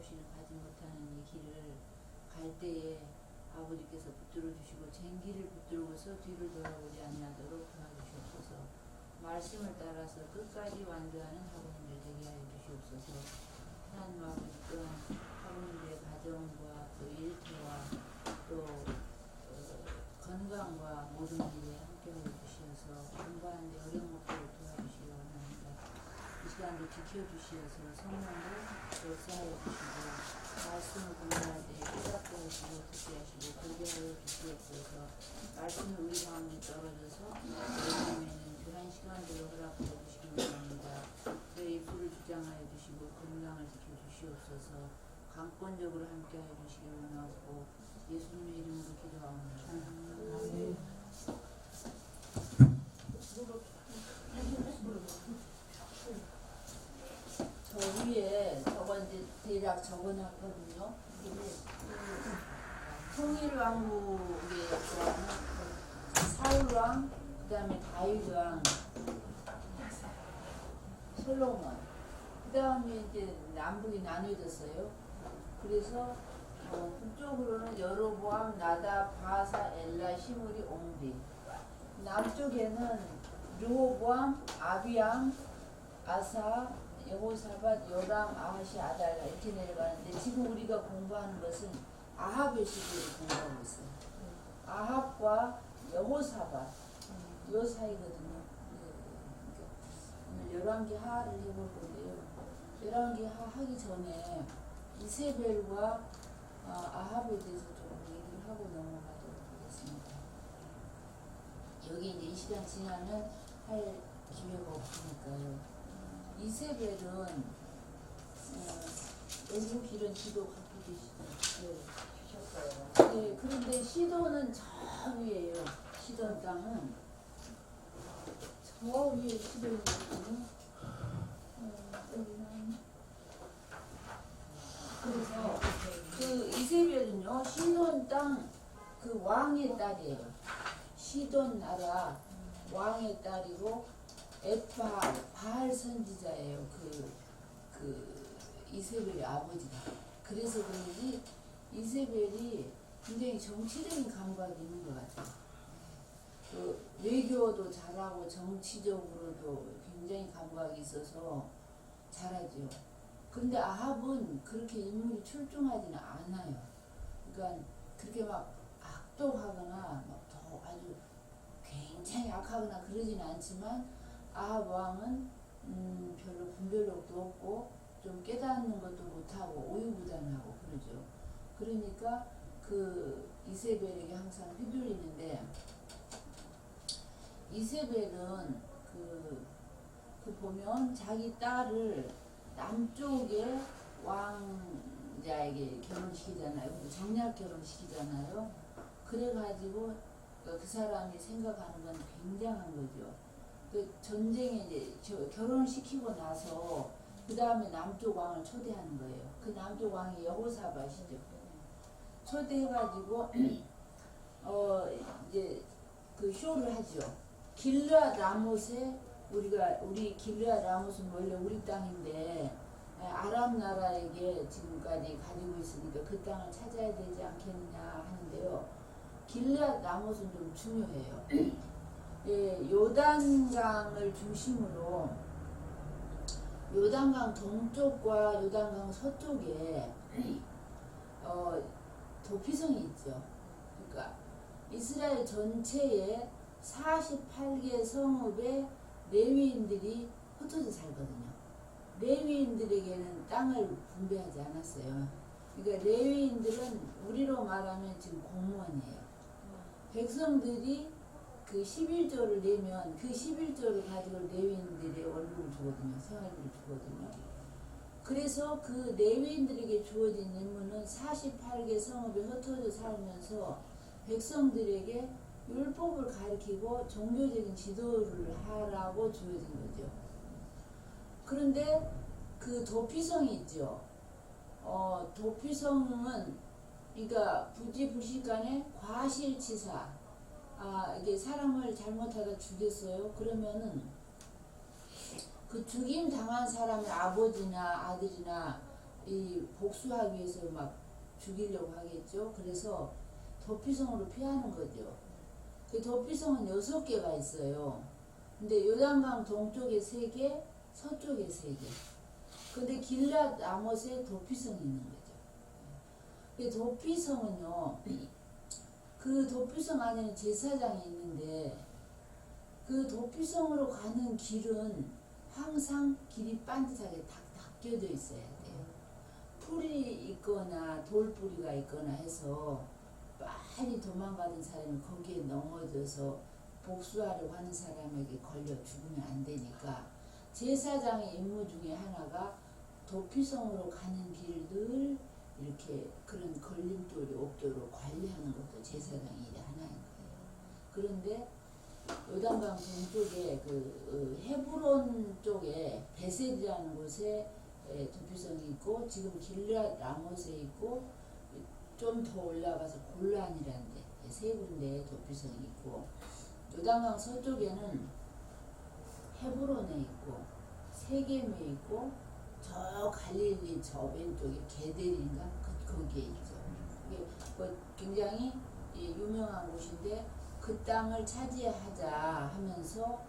없이는 가지 못하는 이 길을 갈 때에 아버지께서 붙들어 주시고 쟁기를 붙들고서 뒤를 돌아보지 아니하도록 도와주시옵소서. 말씀을 따라서 끝까지 완주하는 학우님들 되게 하여 주시옵소서. 하나님 아버지 또한 학우님들의 가정과 또 일터와 또 건강과 모든 일에 함께하여 주시어서 공부하는데 어려움 없도록 도와주시기 원합니다. 이 시간도 지켜주시어서 성령을 역사하여 주시고 말씀을 공부할 때 깨닫게 하시고 듣게 하시고 보게 하여 주시옵소서. 말씀이 우리 마음에 떨어져서 내년에는 귀한 시간들을 허락하여 주시기 원합니다. 저희 입술을 주장하여 주시고 건강을 지켜주시옵소서. 강권적으로 함께하여 주시기 원하고 예수님의 이름으로 기도합니다. 아멘. 저 위에 저거 이제 대략 적어놨거든요. 통일왕국에 사울왕, 그 다음에 다윗왕, 솔로몬, 그 다음에 이제 남북이 나뉘어졌어요. 그래서 북쪽으로는 여로보암, 나답, 바사, 엘라, 시므리, 옴리. 남쪽에는 르호보암, 아비암, 아사, 여호사밧, 요람, 아하시, 아달라 이렇게 내려가는데 지금 우리가 공부하는 것은 아합의 시대를 공부하고 있어요. 아합과 여호사밧 요 사이거든요. 오늘 열왕기하를 해볼 건데요. 열왕기하 하기 전에 이세벨과 아합에 대해서 좀 얘기를 하고 넘어가도록 하겠습니다. 여기 이제 이 시간 지나면 할 기회가 없으니까요. 이세벨은 애국 이런 기도 갖고 주셨어요. 네, 그런데 시돈은 저 위에요. 시돈 땅은 저 위에 시돈이 있거든요. 그래서 그 이세벨은요 시돈 땅 그 왕의 딸이에요. 시돈 나라 왕의 딸이고 바알 선지자예요. 그 이세벨의 아버지가. 그래서 그런지 이세벨이 굉장히 정치적인 감각이 있는 것 같아요. 그 외교도 잘하고 정치적으로도 굉장히 감각이 있어서 잘하죠. 그런데 아합은 그렇게 인물이 출중하지는 않아요. 그러니까 그렇게 막 악독하거나 막 더 아주 굉장히 악하거나 그러지는 않지만 아합 왕은 별로 분별력도 없고 좀 깨닫는 것도 못하고 우유부단하고 그러죠. 그러니까 그 이세벨에게 항상 휘둘리는데 이세벨은 그 보면 자기 딸을 남쪽의 왕자에게 결혼시키잖아요. 정략 결혼시키잖아요. 그래가지고 그 사람이 생각하는 건 굉장한 거죠. 그 전쟁에 이제 결혼시키고 나서 그 다음에 남쪽 왕을 초대하는 거예요. 그 남쪽 왕이 여호사밧이죠. 초대해가지고 이제 그 쇼를 하죠. 길르앗 라못에 우리 길르앗 라못은 원래 우리 땅인데 아람 나라에게 지금까지 가지고 있으니까 그 땅을 찾아야 되지 않겠느냐 하는데요. 길르앗 라못은 좀 중요해요. 예, 요단강을 중심으로 요단강 동쪽과 요단강 서쪽에 도피성이 있죠. 그러니까 이스라엘 전체에 48개 성읍에 레위인들이 흩어져 살거든요. 레위인들에게는 땅을 분배하지 않았어요. 그러니까 레위인들은 우리로 말하면 지금 공무원이에요. 백성들이 그 11조를 내면 그 11조를 가지고 레위인들의 월급을 주거든요. 생활비를 주거든요. 그래서 그 레위인들에게 주어진 임무는 48개 성읍에 흩어져 살면서 백성들에게 율법을 가르치고 종교적인 지도를 하라고 주어진 거죠. 그런데 그 도피성이 있죠. 도피성은 그러니까 부지불식간에 과실치사, 이게 사람을 잘못하다 죽였어요. 그러면은 그 죽임 당한 사람의 아버지나 아들이나 이 복수하기 위해서 막 죽이려고 하겠죠. 그래서 도피성으로 피하는 거죠. 그 도피성은 6개가 있어요. 근데 요단강 동쪽에 3개, 서쪽에 3개. 근데 길랏 라못에 도피성이 있는 거죠. 그 도피성은요, 그 도피성 안에는 제사장이 있는데 그 도피성으로 가는 길은 항상 길이 반듯하게 닦여져 있어야 돼요. 풀이 있거나 돌뿌리가 있거나 해서 빨리 도망가는 사람이 거기에 넘어져서 복수하려고 하는 사람에게 걸려 죽으면 안 되니까 제사장의 임무 중에 하나가 도피성으로 가는 길을 이렇게 그런 걸림돌이 없도록 관리하는 것도 제사장의 일이 하나인 거예요. 그런데 요단강 동쪽에 헤브론 쪽에 베셋이라는 곳에 도피성이 있고 지금 길랏 라못에 있고 좀 더 올라가서 골란이라는 데 3군데에 도피성이 있고 요단강 서쪽에는 헤브론에 있고 세겜에 있고 저 갈릴리 저 왼쪽에 게델인가 거기에 있죠. 이게 뭐 굉장히 유명한 곳인데 그 땅을 차지하자 하면서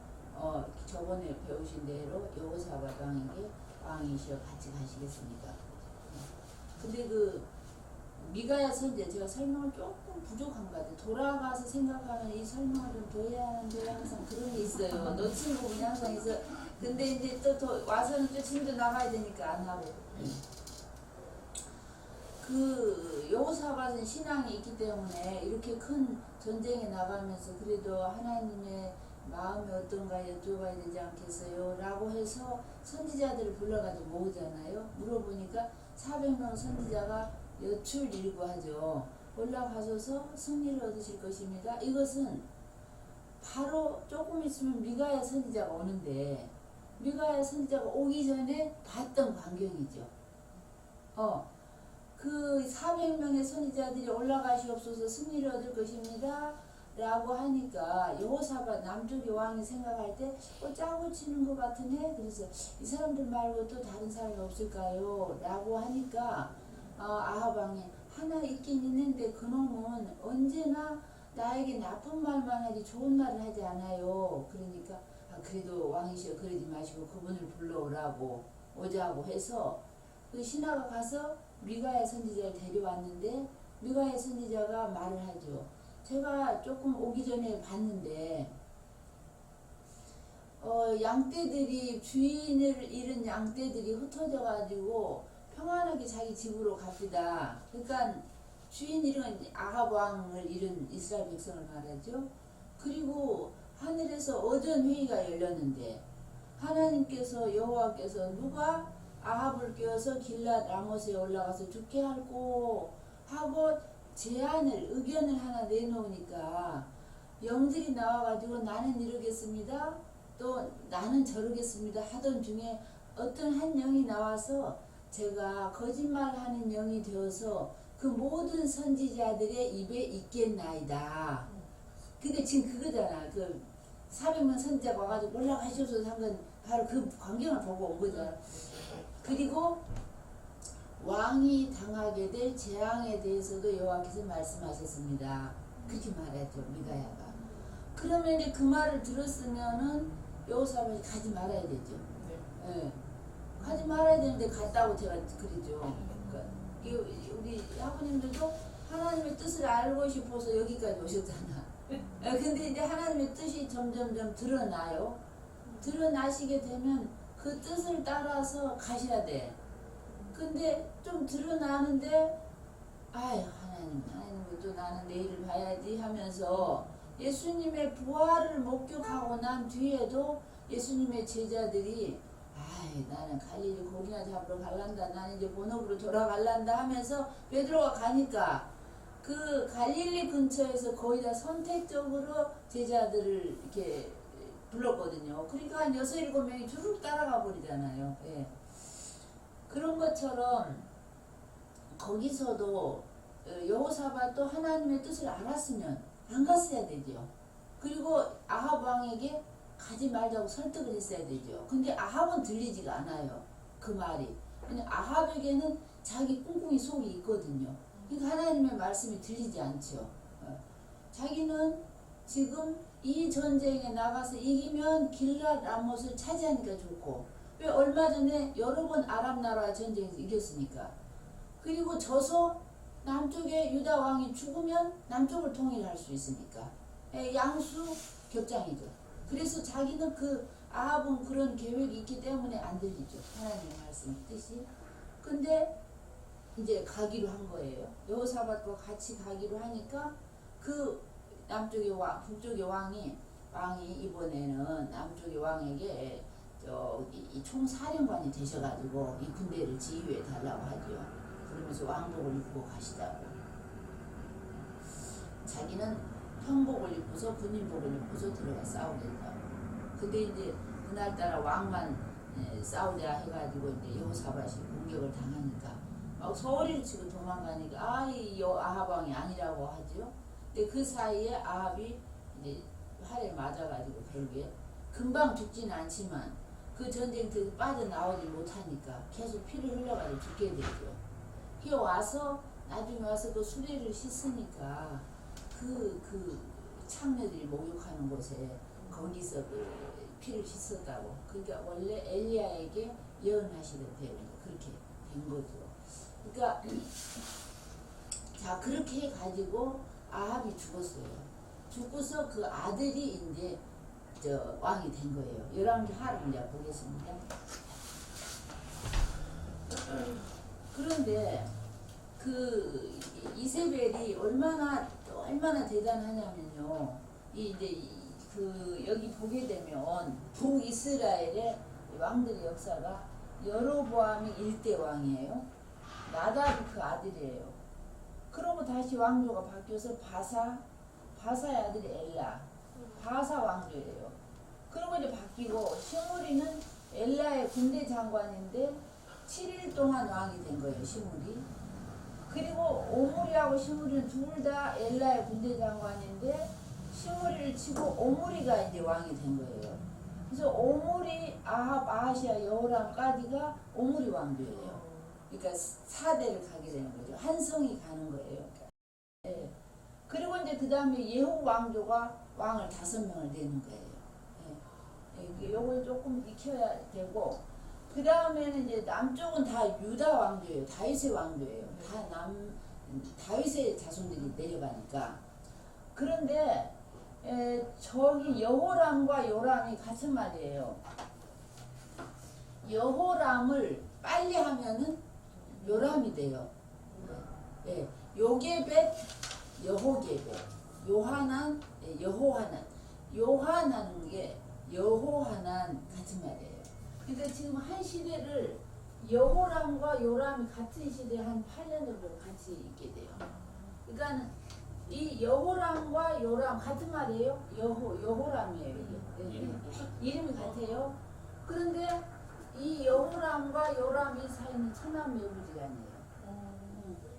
저번에 배우신 대로 여호사밧 왕에게 왕이시여 같이 가시겠습니까? 근데 그 미가야 선지자 제가 설명을 조금 부족한 것 같아요. 돌아가서 생각하면 이 설명을 좀 더 해야 하는데 항상 그런 게 있어요. 놓친 부분이 항상 있어. 근데 이제 또 와서는 또 진도 나가야 되니까 안 하고. 그 여호사밧은 신앙이 있기 때문에 이렇게 큰 전쟁에 나가면서 그래도 하나님의 마음이 어떤가 여쭤봐야 되지 않겠어요? 라고 해서 선지자들을 불러가지고 모으잖아요. 물어보니까 400명 선지자가 여출일구하죠. 올라가셔서 승리를 얻으실 것입니다. 이것은 바로 조금 있으면 미가야 선지자가 오는데 미가야 선지자가 오기 전에 봤던 광경이죠. 그 400명의 선지자들이 올라가시옵소서 승리를 얻을 것입니다. 라고 하니까 여호사밧 남쪽의 왕이 생각할 때 짜고 치는 것 같으네. 그래서 이 사람들 말고 또 다른 사람이 없을까요? 라고 하니까 아합 왕이 하나 있긴 있는데 그놈은 언제나 나에게 나쁜 말만 하지 좋은 말을 하지 않아요. 그러니까 그래도 왕이시여 그러지 마시고 그분을 불러오라고 오자고 해서 그 신하가 가서 미가야 선지자를 데려왔는데 미가야 선지자가 말을 하죠. 제가 조금 오기 전에 봤는데 양떼들이 주인을 잃은 양떼들이 흩어져 가지고 평안하게 자기 집으로 갑니다. 그러니까 주인 잃은 아합 왕을 잃은 이스라엘 백성을 말하죠. 그리고 하늘에서 어전 회의가 열렸는데 하나님께서 여호와께서 누가 아합을 깨워서 길랏 라못에 올라가서 죽게 할고 하고 의견을 하나 내놓으니까 영들이 나와가지고 나는 이러겠습니다. 또 나는 저러겠습니다. 하던 중에 어떤 한 영이 나와서 제가 거짓말하는 영이 되어서 그 모든 선지자들의 입에 있겠나이다. 근데 지금 그거잖아. 그 400명 선지자가 와가지고 올라가셔서 한 건 바로 그 광경을 보고 온 거잖아. 그리고 왕이 당하게 될 재앙에 대해서도 여호와께서 말씀하셨습니다. 그렇게 말했죠. 미가야가. 그러면 이제 그 말을 들었으면은 여호사밧이 가지 말아야 되죠. 네. 가지 말아야 되는데 갔다고 제가 그러죠. 그러니까 우리 아버님들도 하나님의 뜻을 알고 싶어서 여기까지 오셨잖아. 근데 이제 하나님의 뜻이 점점점 드러나요. 드러나시게 되면 그 뜻을 따라서 가셔야 돼. 근데 좀 드러나는데 하나님 또 나는 내일을 봐야지 하면서 예수님의 부활을 목격하고 난 뒤에도 예수님의 제자들이 나는 갈릴리 고기나 잡으러 갈란다. 나는 이제 본업으로 돌아갈란다 하면서 베드로가 가니까 그 갈릴리 근처에서 거의 다 선택적으로 제자들을 이렇게 불렀거든요. 그러니까 한 6, 7명이 주룩 따라가 버리잖아요. 예. 그런 것처럼 거기서도 여호사밧도 하나님의 뜻을 알았으면 안 갔어야 되죠. 그리고 아합 왕에게 가지 말자고 설득을 했어야 되죠. 근데 아합은 들리지가 않아요. 그 말이. 왜냐면 아합에게는 자기 꿍꿍이 속이 있거든요. 그러니까 하나님의 말씀이 들리지 않죠. 자기는 지금 이 전쟁에 나가서 이기면 길랏 라못을 차지하니까 좋고, 왜 얼마 전에 여러 번 아람 나라 전쟁에서 이겼으니까. 그리고 져서 남쪽에 유다 왕이 죽으면 남쪽을 통일할 수 있으니까. 양수 격장이죠. 그래서 자기는 그 아합은 그런 계획이 있기 때문에 안 들리죠. 하나님의 말씀 뜻이. 근데 이제 가기로 한 거예요. 여호사밧과 같이 가기로 하니까 그 남쪽의 왕, 북쪽의 왕이 이번에는 남쪽의 왕에게 이 총사령관이 되셔가지고 이 군대를 지휘해 달라고 하죠. 그러면서 왕복을 입고 가시다고. 자기는 형복을 입고서 군인복을 입고서 들어가 싸우겠다고. 근데 이제 그날따라 왕만 싸우자 해가지고 이제 여호사밧이 공격을 당하니까 막 소리를 치고 도망가니까 이 아합 왕이 아니라고 하죠. 근데 그 사이에 아합이 이제 활에 맞아가지고 결국에 금방 죽지는 않지만 그 전쟁터에서 빠져나오지 못하니까 계속 피를 흘려가지고 죽게 되죠. 그 와서 나중에 와서 그 수레를 씻으니까 그 창녀들이 목욕하는 곳에 거기서 그 피를 씻었다고. 그러니까 원래 엘리야에게 예언하시던 대로 그렇게 된 거죠. 그러니까 자 그렇게 해가지고 아합이 죽었어요. 죽고서 그 아들이 이제 왕이 된 거예요. 11개 하를 이제 보겠습니다. 그런데 그 이세벨이 얼마나 대단하냐면요. 그 여기 보게 되면 북이스라엘의 왕들의 역사가 여로보암이 1대 왕이에요. 나답이 그 아들이에요. 그러고 다시 왕조가 바뀌어서 바사의 아들이 엘라, 바사 왕조예요. 그러고 이제 바뀌고 시므리는 엘라의 군대 장관인데 7일 동안 왕이 된 거예요. 시므리. 그리고 오므리하고 시므리는 둘 다 엘라의 군대 장관인데 시므리를 치고 오므리가 이제 왕이 된 거예요. 그래서 오므리, 아합, 아하시아, 여호람까지가 오므리 왕조예요. 그러니까 4대를 가게 되는 거죠. 한 성이 가는 거예요. 예. 그리고 이제 그 다음에 예후 왕조가 왕을 5명을 내는 거예요. 예. 요걸 조금 익혀야 되고, 그 다음에는 이제 남쪽은 다 유다 왕조예요. 다윗의 왕조예요. 다 다윗의 자손들이 내려가니까. 그런데 저기 여호람과 요람이 같은 말이에요. 여호람을 빨리 하면은 요람이 돼요. 예. 요게벳, 여호게벳, 요하난, 여호하난. 요하나는 게 여호하난 같은 말이에요. 그러니까 지금 한 시대를 여호람과 요람이 같은 시대에 한 8년 정도 같이 있게 돼요. 그러니까 이 여호람과 요람 같은 말이에요. 여호람이에요. 이게. 이름이 같아요. 그런데 이 여호람과 요람이 사이는 천남매부지간이에요.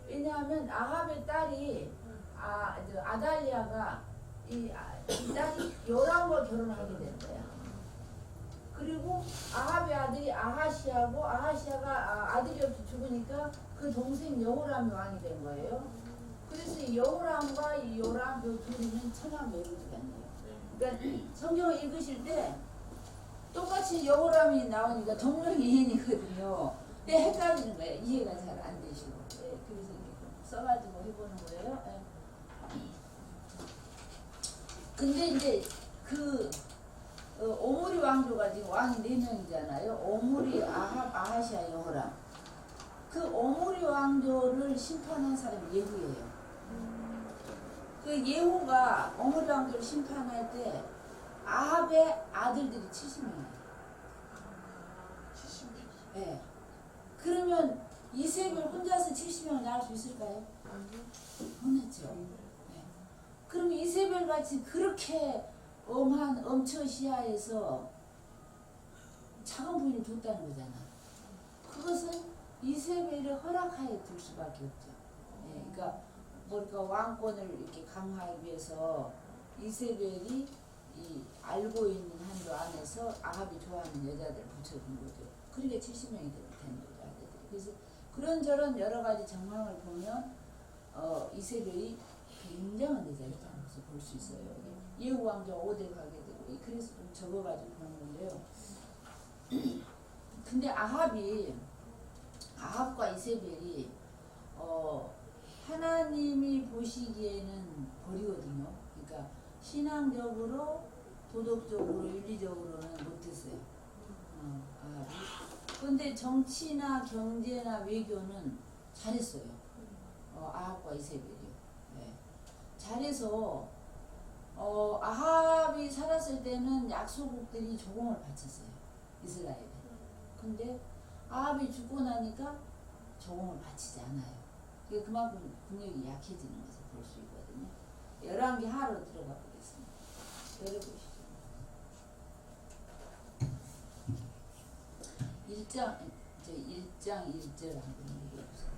왜냐하면 아합의 딸이 아달리아가 이 딸이 요람과 결혼하게 된 거야. 그리고 아합의 아들이 아하시아고 아하시아가 아들이 없이 죽으니까 그 동생 여호람이 왕이 된 거예요. 그래서 이 여호람과 이 요람 요 둘이는 천남매부지간이에요. 그러니까 성경을 읽으실 때 똑같이 여호람이 나오니까 동명이인이거든요. 근데 헷갈리는 거예요. 이해가 잘 안 되시고. 네, 그래서 이렇게 써가지고 해보는 거예요. 네. 근데 이제 오므리 왕조가 지금 왕이 4명이잖아요. 오므리, 아합, 아하시아, 여호람. 그 오므리 왕조를 심판한 사람이 예후예요. 그 예후가 오므리 왕조를 심판할 때 아합의 아들들이 70명이에요. 70명? 네. 그러면 이세벨 혼자서 70명을 낳을 수 있을까요? 못했죠. 네. 그럼 이세벨 같이 그렇게 엄한 엄처시아에서 작은 부인을 뒀다는 거잖아. 그것은 이세벨이 허락하에 둘 수밖에 없죠. 네. 그러니까 왕권을 이렇게 강화하기 위해서 이세벨이 알고 있는 한도 안에서 아합이 좋아하는 여자들 붙여준 거죠. 그러니까 70명이 된 거죠. 아들들이. 그래서 그런저런 여러 가지 정황을 보면 이세벨이 굉장한 대장이라는 것을 볼 수 있어요. 예후 왕조가 5대 가게 되고 그래서 좀 적어가지고 보는 건데요. 근데 아합과 이세벨이 하나님이 보시기에는 벌이거든요. 그러니까 신앙적으로, 도덕적으로, 윤리적으로는 못했어요. 아합이. 근데 정치나 경제나 외교는 잘했어요. 아합과 이세벨이요. 네. 잘해서 아합이 살았을 때는 약소국들이 조공을 바쳤어요. 이스라엘에. 근데 아합이 죽고 나니까 조공을 바치지 않아요. 그만큼 국력이 약해지는 것을 볼 수 있거든요. 11개 하로 들어가 보겠습니다. 열어보시죠. 1장 1절 한번 읽어보세요.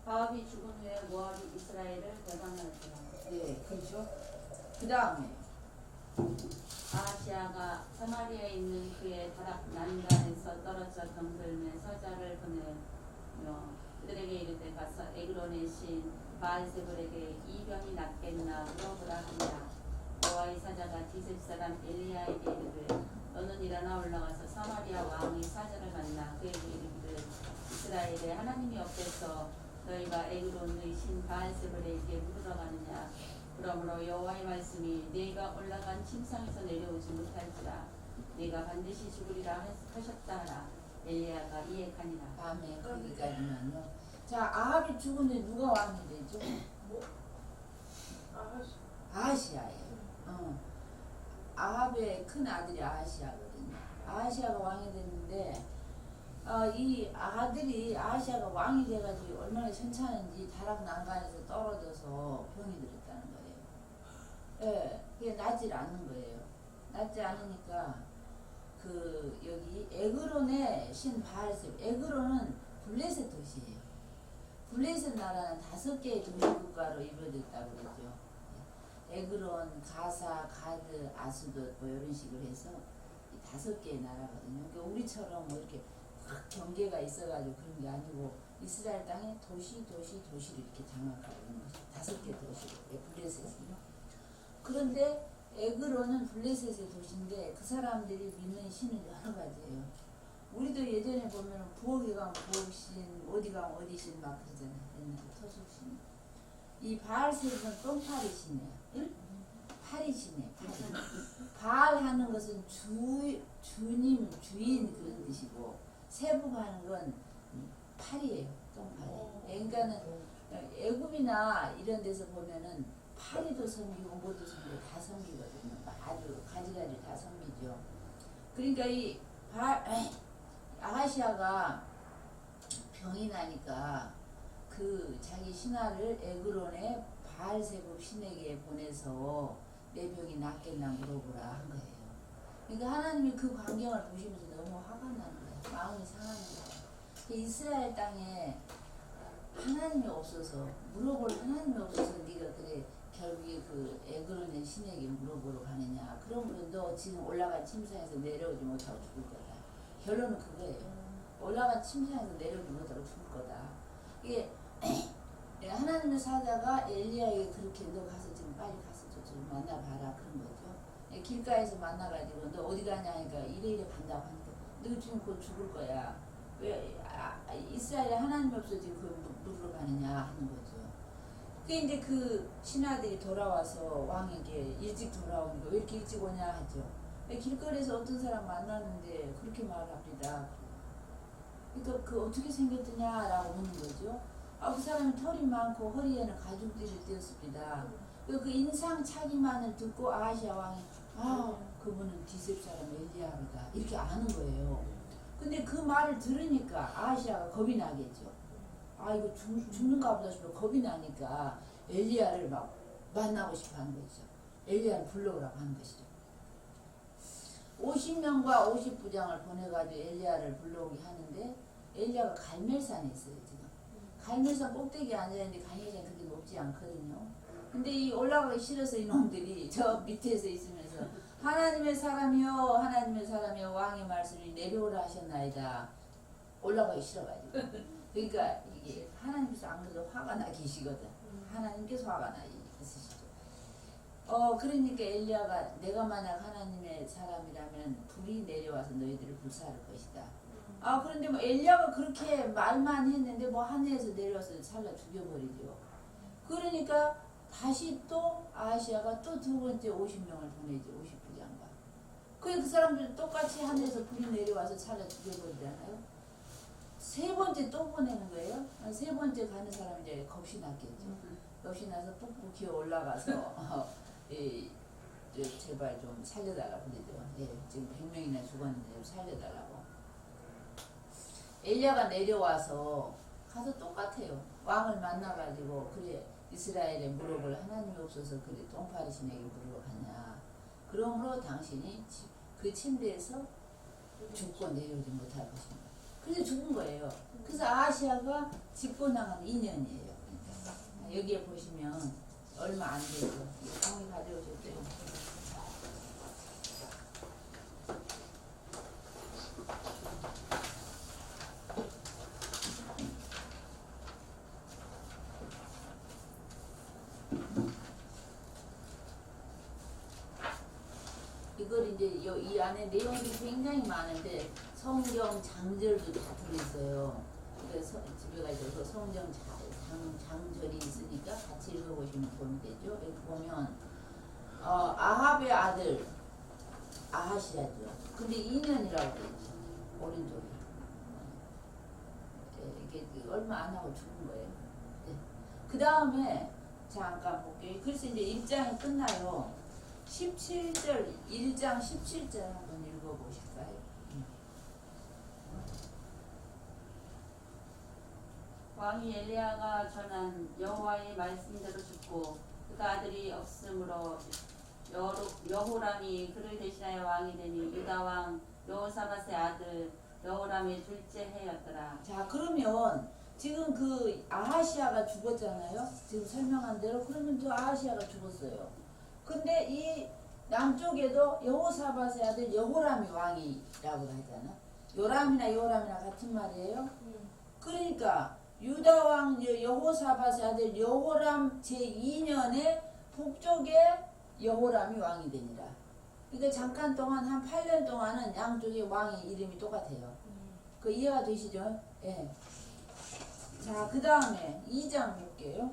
아합이 죽은 후에 모압이 이스라엘을 대방하였더라. 네, 그렇죠. 그 다음에 아하시아가 사마리아에 있는 그의 다락 난간에서 떨어져 병들매 서자를 보내며 그들에게 이르되 가서 에그론의 신 바알세불에게 이 병이 낫겠나 물어보라 하니라. 여호와의 사자가 디셉 사람 엘리야에게 이르되 너는 일어나 올라가서 사마리아 왕의 사자를 만나 그에게 이르기를 이스라엘에 하나님이 없대서 너희가 에그론의 신 바알세불에게 물으러 가느냐. 그러므로 여호와의 말씀이 네가 올라간 침상에서 내려오지 못할지라 네가 반드시 죽으리라 하셨다 하라. 엘리야가 이해하니라. 다음에 거기까지만요. 자, 아합이 죽은 뒤 누가 왕이 되죠? 아하시아예요. 아합의 큰 아들이 아하시아거든요. 아하시아가 왕이 됐는데 이 아들이 아하시아가 왕이 돼가지고 얼마나 천찮은지 다락 난간에서 떨어져서 병이 들었다는 거예요. 예, 그게 낫질 않는 거예요. 낫지 않으니까 여기 에그론의 신 바알세불, 에그론은 블레셋 도시예요. 블레셋 나라는 5개의 도시국가로 이루어졌다고 그러죠. 에그론, 가사, 가드, 아수돗 뭐 이런 식으로 해서 5개의 나라거든요. 그러니까 우리처럼 뭐 이렇게 확 경계가 있어가지고 그런 게 아니고 이스라엘 땅에 도시를 이렇게 장악하고 있는 것이 5개 도시로 블레셋이요. 그런데 에그론은 블레셋의 도시인데 그 사람들이 믿는 신은 여러 가지예요. 우리도 예전에 보면 부엌에 가면 부엌신, 어디 가면 어디신 막 그러잖아요. 옛날에 토속신. 이 바알세불은 똥파리신이에요. 응? 파리신이에요. 바알 하는 것은 주님, 주인 그런 뜻이고 세부하는 건 파리예요. 똥파리. 그러니까는 애굽이나 이런 데서 보면은 파리도 섬기고 뭐도 섬기고 다 섬기거든요. 아주 가지가지 다 섬기죠. 그러니까 이 아하시아가 병이 나니까 그 자기 신하를 에그론의 바알세불 신에게 보내서 내 병이 낫겠나 물어보라 한 거예요. 그러니까 하나님이 그 광경을 보시면서 너무 화가 나는 거예요. 마음이 상하는 거예요. 이스라엘 땅에 하나님이 없어서 물어볼 하나님이 없어서 네가 그래 결국에 그 에그론의 신에게 물어보러 가느냐. 그러므로 너 지금 올라간 침상에서 내려오지 못하고 죽을 거다. 결론은 그거예요. 올라간 침상에서 내려오지 못하고 죽을 거다. 이게 하나님의 사자가 엘리야에게 그렇게 너 가서 지금 빨리 가서 좀 만나봐라 그런 거죠. 길가에서 만나가지고 너 어디 가냐 하니까 이래 간다고 하니까 너 지금 곧 죽을 거야. 왜 이스라엘에 하나님이 없어 지금 그 물으러 가느냐 하는 거죠. 그게 이제 그 신하들이 돌아와서 왕에게 일찍 돌아오니까 왜 이렇게 일찍 오냐 하죠. 길거리에서 어떤 사람 만났는데 그렇게 말합니다. 그러니까 그 어떻게 생겼느냐라고 묻는 거죠. 그 사람이 털이 많고 허리에는 가죽띠를 띄었습니다. 그 인상 차기만을 듣고 아하시아 왕이 그분은 디셉 사람 엘리야로다 이렇게 아는 거예요. 근데 그 말을 들으니까 아하시아가 겁이 나겠죠. 이거 죽는가 보다 싶어 겁이 나니까 엘리야를 막 만나고 싶어 하는 거죠. 엘리야를 불러오라고 하는 것이죠. 50명과 50부장을 보내가지고 엘리야를 불러오게 하는데 엘리야가 갈멜산에 있어요 지금. 갈멜산 꼭대기에 앉아있는데 갈멜산이 그렇게 높지 않거든요. 근데 이 올라가기 싫어서 이놈들이 저 밑에서 있으면서 하나님의 사람이여 왕의 말씀이 내려오라 하셨나이다. 올라가기 싫어가지고. 그러니까 이게 하나님께서 안 그래도 화가 나 계시거든. 하나님께서 화가 나 있으시죠. 그러니까 엘리야가 내가 만약 하나님의 사람이라면 불이 내려와서 너희들을 불사할 것이다. 그런데 뭐 엘리야가 그렇게 말만 했는데 뭐 하늘에서 내려와서 살라 죽여버리죠. 그러니까 다시 또 아하시아가 또 두 번째 50명을 보내죠. 50부장과. 그 사람들 똑같이 하늘에서 불이 내려와서 살라 죽여버리잖아요. 세 번째 또 보내는 거예요. 세 번째 가는 사람이 이제 겁이 났겠죠. 겁이 나서 푹푹 기어 올라가서 제발 좀 살려달라고 그러죠. 지금 100명이나 죽었는데 좀 살려달라고. 엘리야가 내려와서 가서 똑같아요. 왕을 만나가지고 그래 이스라엘의 무릎을 하나님이 없어서 그래 똥파리 신에게 무릎을 가냐. 그러므로 당신이 그 침대에서 죽고 내려오지 못할 것입니다. 그래서 죽은 거예요. 그래서 아하시아가 집권당한 2년이에요. 그러니까 여기에 보시면 얼마 안 되죠. 형이 가져오셨대요. 이걸 이제 이 안에 내용이 굉장히 많은데 성경 장절도 다 들어있어요. 그래서 집에 가셔서 성경 장절이 있으니까 같이 읽어보시면 도움이 되죠. 여기 보면 아합의 아들 아하시아죠. 근데 2년이라고 되죠. 오른쪽에. 이게 얼마 안 하고 죽은 거예요. 그 다음에 잠깐 볼게요. 그래서 이제 1장이 끝나요. 17절, 1장 17절 한번 읽어보실까요? 왕이 엘리야가 전한 여호와의 말씀대로 죽고 그가 아들이 없으므로 여호람이 그를 대신하여 왕이 되니 유다 왕 여호사밧의 아들 여호람의 둘째 해였더라. 자, 그러면 지금 그 아하시아가 죽었잖아요. 지금 설명한 대로. 그러면 또 아하시아가 죽었어요. 근데 이 남쪽에도 여호사밧의 아들 여호람이 왕이라고 하잖아. 요람이나 여호람이나 같은 말이에요. 그러니까 유다 왕 여호사밧의 아들 여호람 제2년에 북쪽에 여호람이 왕이 되니라. 그러니까 잠깐 동안 한 8년 동안은 양쪽의 왕의 이름이 똑같아요. 그 이해가 되시죠? 예. 자, 그 다음에 2장 볼게요.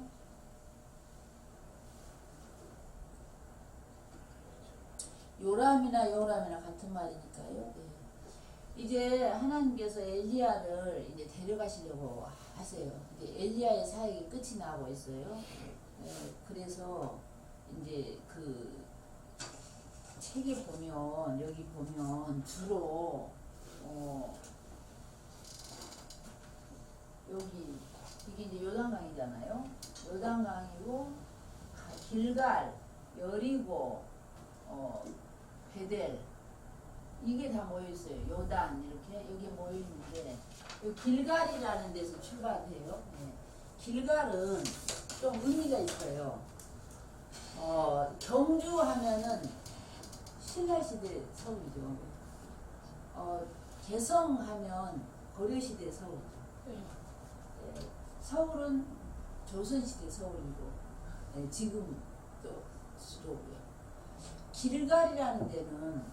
요람이나 여호람이나 같은 말이니까요. 네. 이제 하나님께서 엘리야를 이제 데려가시려고 하세요. 이제 엘리야의 사역이 끝이 나고 있어요. 네. 그래서 이제 그 책에 보면 여기 보면 주로 여기 이게 이제 요단강이잖아요. 요단강이고 길갈, 여리고 베델 이게 다 모여있어요. 요단 이렇게 여기 모여있는데 길갈이라는 데서 출발해요. 네. 길갈은 좀 의미가 있어요. 경주하면은 신라시대 서울이죠. 개성하면 고려시대 서울이죠. 네. 서울은 조선시대 서울이고 지금 또 수도고요. 길갈이라는 데는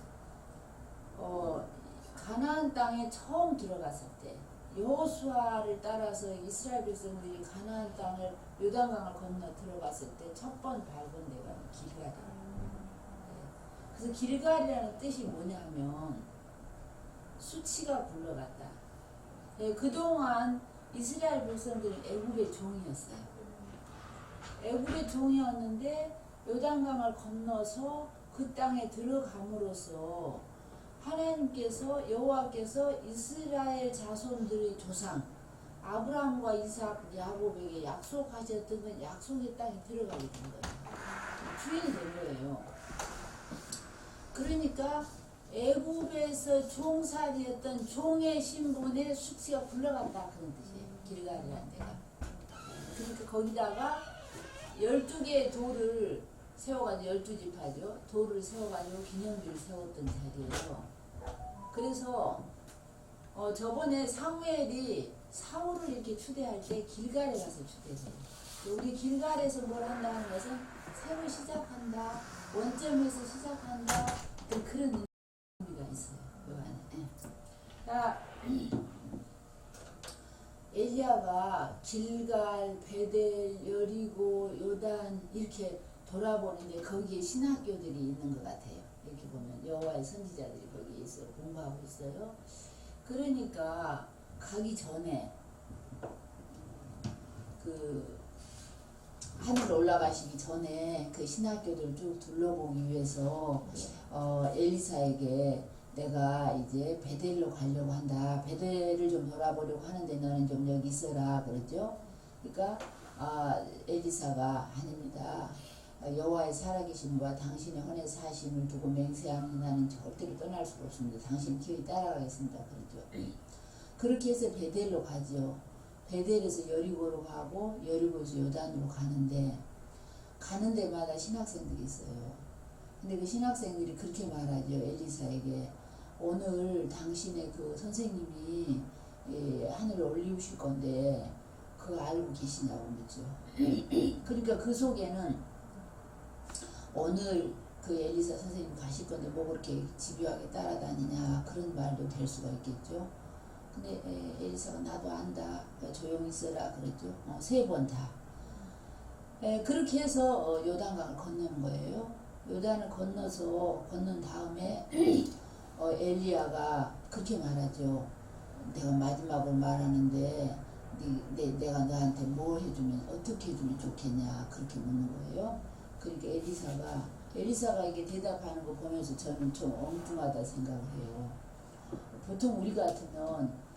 가나안 땅에 처음 들어갔을 때 여호수아를 따라서 이스라엘 백성들이 가나안 땅을 요단강을 건너 들어갔을 때 첫 번 밟은 데가 길갈이에요. 그래서 길갈이라는 뜻이 뭐냐면 수치가 굴러갔다. 그동안 이스라엘 백성들은 애굽의 종이었어요. 애굽의 종이었는데 요단강을 건너서 그 땅에 들어감으로써 하나님께서 여호와께서 이스라엘 자손들의 조상 아브라함과 이삭, 야곱에게 약속하셨던 그 약속의 땅에 들어가게 된 거예요. 주인이 된 거예요. 그러니까 애굽에서 종살이였던 종의 신분의 수치가 굴러갔다 그런 뜻이에요. 길갈이라는 데가. 그러니까 거기다가 12개의 돌을 세워가지고 12지파죠. 돌을 세워가지고 기념비를 세웠던 자리예요. 그래서 저번에 사무엘이 사울을 이렇게 추대할 때 길갈에 가서 추대해요. 우리 길갈에서 뭘 한다 하는 것은 새로 시작한다, 원점에서 시작한다, 그런 의미가 있어요. 요 안에. 자, 엘리야가 길갈, 베델, 여리고, 요단 이렇게 돌아보는데 거기에 신학교들이 있는 것 같아요. 이렇게 보면 여호와의 선지자들이 거기에 있어요. 공부하고 있어요. 그러니까 가기 전에 그 하늘 올라가시기 전에 그 신학교들 쭉 둘러보기 위해서 엘리사에게 내가 이제 베델로 가려고 한다. 베델을 좀 돌아보려고 하는데 너는 좀 여기 있어라 그러죠. 그러니까 엘리사가 아닙니다. 여호와의 살아계심과 당신의 헌의 사심을 두고 맹세하는 나는 절대로 떠날 수가 없습니다. 당신 기어이 따라가겠습니다. 그러죠. 그렇게 해서 베델로 가죠. 베델에서 여리고로 가고 여리고에서 요단으로 가는 데마다 신학생들이 있어요. 근데 그 신학생들이 그렇게 말하죠. 엘리사에게 오늘 당신의 그 선생님이 하늘에 올리우실 건데 그거 알고 계시냐고 묻죠. 그러니까 그 속에는 오늘 그 엘리사 선생님 가실 건데 뭐 그렇게 집요하게 따라다니냐 그런 말도 될 수가 있겠죠. 근데 엘리사가 나도 안다. 조용히 있어라 그랬죠. 3번 다. 그렇게 해서 요단강을 건너는 거예요. 요단을 건넌 다음에 엘리야가 그렇게 말하죠. 내가 마지막으로 말하는데 내가 너한테 뭘 해주면 어떻게 해주면 좋겠냐 그렇게 묻는 거예요. 그러니까 엘리사가 이게 대답하는 거 보면서 저는 좀 엉뚱하다 생각을 해요. 보통 우리 같으면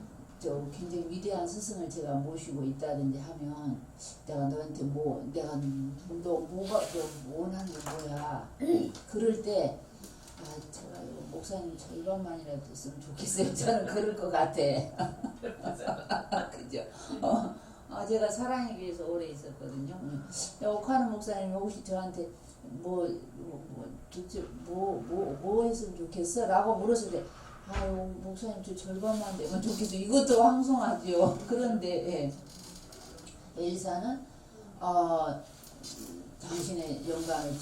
굉장히 위대한 스승을 제가 모시고 있다든지 하면 내가 너한테 내가 너 뭐가 원하는 게 뭐야. 그럴 때 제가 목사님 절반만이라도 됐으면 좋겠어요. 저는 그럴 것 같아. 그죠? 제가 사랑에 위해서 오래 있었거든요. 옥하는 목사님이 혹시 저한테 도대체 뭐 했으면 좋겠어? 라고 물었을 때 아유 목사님 저 절반만 되면 좋겠어. 이것도 황송하죠. 그런데 엘리사는 당신의 영광을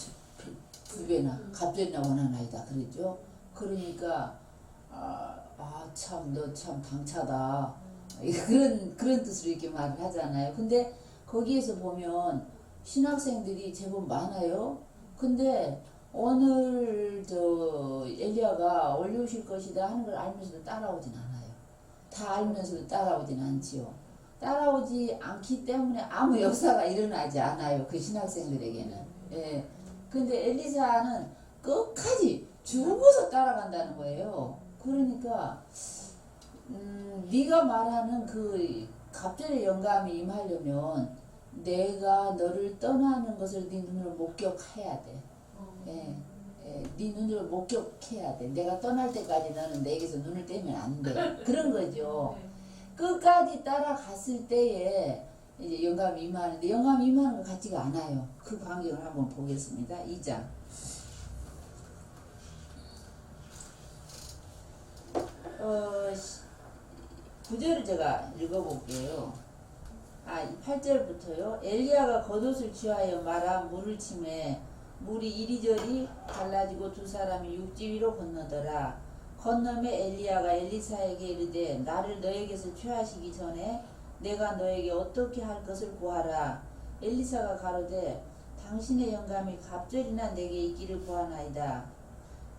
2배나 갑절이나 원하나이다 그랬죠. 그러니까 참 너 참 당차다 그런 뜻으로 이렇게 말을 하잖아요. 근데 거기에서 보면 신학생들이 제법 많아요. 근데 오늘 엘리야가 올려오실 것이다 하는 걸 알면서도 따라오진 않아요. 다 알면서도 따라오진 않지요. 따라오지 않기 때문에 아무 역사가 일어나지 않아요. 그 신학생들에게는. 예. 근데 엘리사는 끝까지 죽어서 따라간다는 거예요. 그러니까 네가 말하는 그 갑절의 영감이 임하려면 내가 너를 떠나는 것을 네 눈으로 목격해야 돼. 네 눈으로 목격해야 돼. 내가 떠날 때까지 너는 내게서 눈을 떼면 안 돼. 그런 거죠. 끝까지 따라갔을 때에 이제 영감이 임하는데 영감이 임하는 것 같지가 않아요. 그 광경을 한번 보겠습니다. 2장. 구절을 제가 읽어볼게요. 8절부터요. 엘리야가 겉옷을 취하여 말아 물을 치매 물이 이리저리 갈라지고 두 사람이 육지 위로 건너더라. 건너매 엘리야가 엘리사에게 이르되 나를 너에게서 취하시기 전에 내가 너에게 어떻게 할 것을 구하라. 엘리사가 가로되 당신의 영감이 갑절이나 내게 있기를 구하나이다.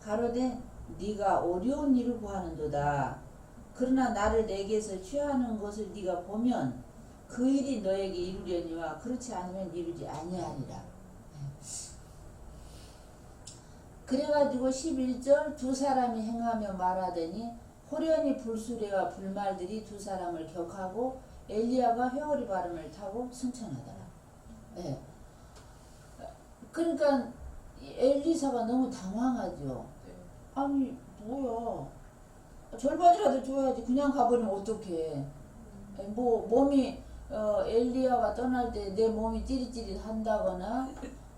가로되 네가 어려운 일을 구하는도다. 그러나 나를 내게서 취하는 것을 네가 보면 그 일이 너에게 이루려니와 그렇지 않으면 이루지 아니하리라. 그래가지고 11절 두 사람이 행하며 말하더니 호련히 불수레와 불말들이 두 사람을 격하고 엘리야가 회오리 바람을 타고 승천하더라. 예. 그러니까 엘리사가 너무 당황하죠. 아니 뭐야 절반이라도 줘야지 그냥 가버리면 어떡해. 몸이 엘리야가 떠날 때 내 몸이 찌릿찌릿 한다거나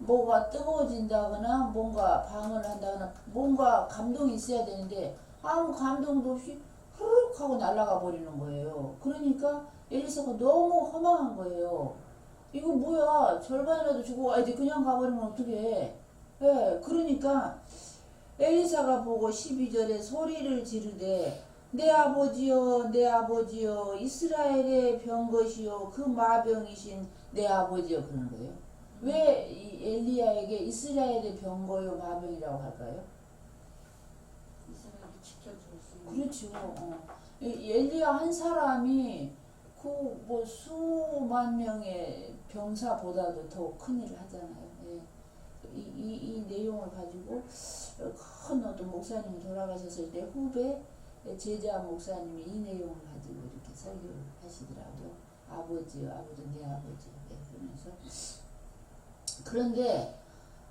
뭐가 뜨거워진다거나 뭔가 방언을 한다거나 뭔가 감동이 있어야 되는데 아무 감동도 없이 후룩 하고 날아가 버리는 거예요. 그러니까 엘리사가 너무 허망한 거예요. 이거 뭐야, 절반이라도 주고 와야지 그냥 가버리면 어떡해. 예, 그러니까 엘리사가 보고 12절에 소리를 지르되 내 아버지여 내 아버지여 이스라엘의 병것이요 그 마병이신 내 아버지여 그러는 거예요. 왜 이 엘리야에게 이스라엘의 병거요 마병이라고 할까요? 이스라엘을 지켜줄 수 있는. 그렇죠. 엘리야 한 사람이 그 뭐 수만 명의 병사보다도 더 큰일을 하잖아요. 예. 이 내용을 가지고 큰 어떤 목사님이 돌아가셨을 때 후배 제자 목사님이 이 내용을 가지고 이렇게 설교를 하시더라고요. 아버지요, 아버지, 내 아버지요. 네, 그러면서 그런데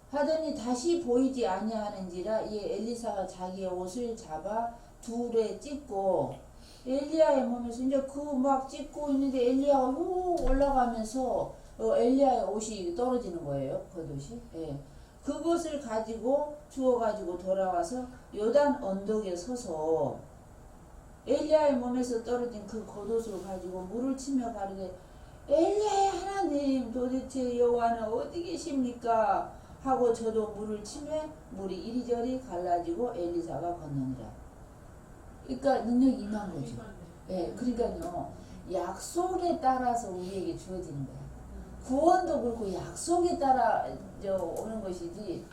하더니 다시 보이지 아니하는지라 이 엘리사가 자기의 옷을 잡아 둘에 찢고 엘리야의 몸에서 이제 그 막 찢고 있는데 엘리야가 훅 올라가면서 엘리야의 옷이 떨어지는 거예요. 겉옷이. 예. 그것을 가지고 주워가지고 돌아와서 요단 언덕에 서서 엘리야의 몸에서 떨어진 그 겉옷을 가지고 물을 치며 가르되 엘리야의 하나님 도대체 여호와는 어디 계십니까? 하고 저도 물을 치매 물이 이리저리 갈라지고 엘리사가 건너니라. 그러니까 능력이 임한 거죠. 예, 그러니까요 약속에 따라서 우리에게 주어지는 거야. 구원도 그렇고 약속에 따라 오는 것이지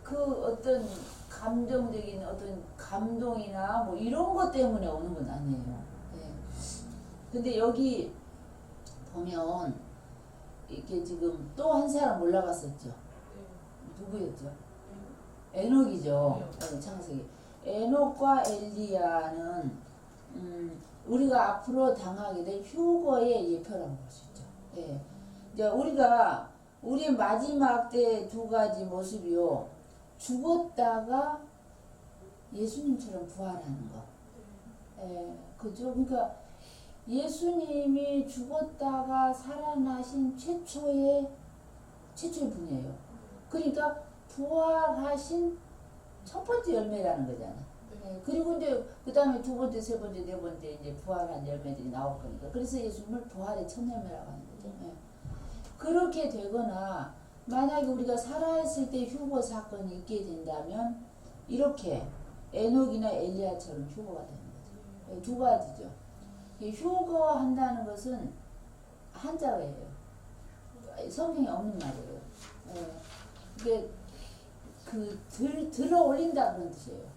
그 어떤 감정적인 어떤 감동이나 뭐 이런 것 때문에 오는 건 아니에요. 예. 근데 여기 보면 이렇게 지금 또 한 사람 올라갔었죠. 누구였죠? 에녹이죠. 창세기. 에녹과 엘리야는 우리가 앞으로 당하게 될 휴거의 예표라고 볼 수 있죠. 예. 이제 우리의 마지막 때 두 가지 모습이요. 죽었다가 예수님처럼 부활하는 거. 예, 그죠? 그러니까 예수님이 죽었다가 살아나신 최초의 분이에요. 그러니까 부활하신 첫 번째 열매라는 거잖아. 예, 그리고 이제 그 다음에 두 번째, 세 번째, 네 번째 이제 부활한 열매들이 나올 거니까. 그래서 예수님을 부활의 첫 열매라고 하는 거죠. 예. 그렇게 되거나 만약에 우리가 살아있을 때 휴거 사건이 있게 된다면 이렇게 에녹이나 엘리야처럼 휴거가 되는 거죠. 예, 두 가지죠. 휴거한다는 것은 한자어예요. 성경에 없는 말이에요. 이게 들어 올린다 그런 뜻이에요.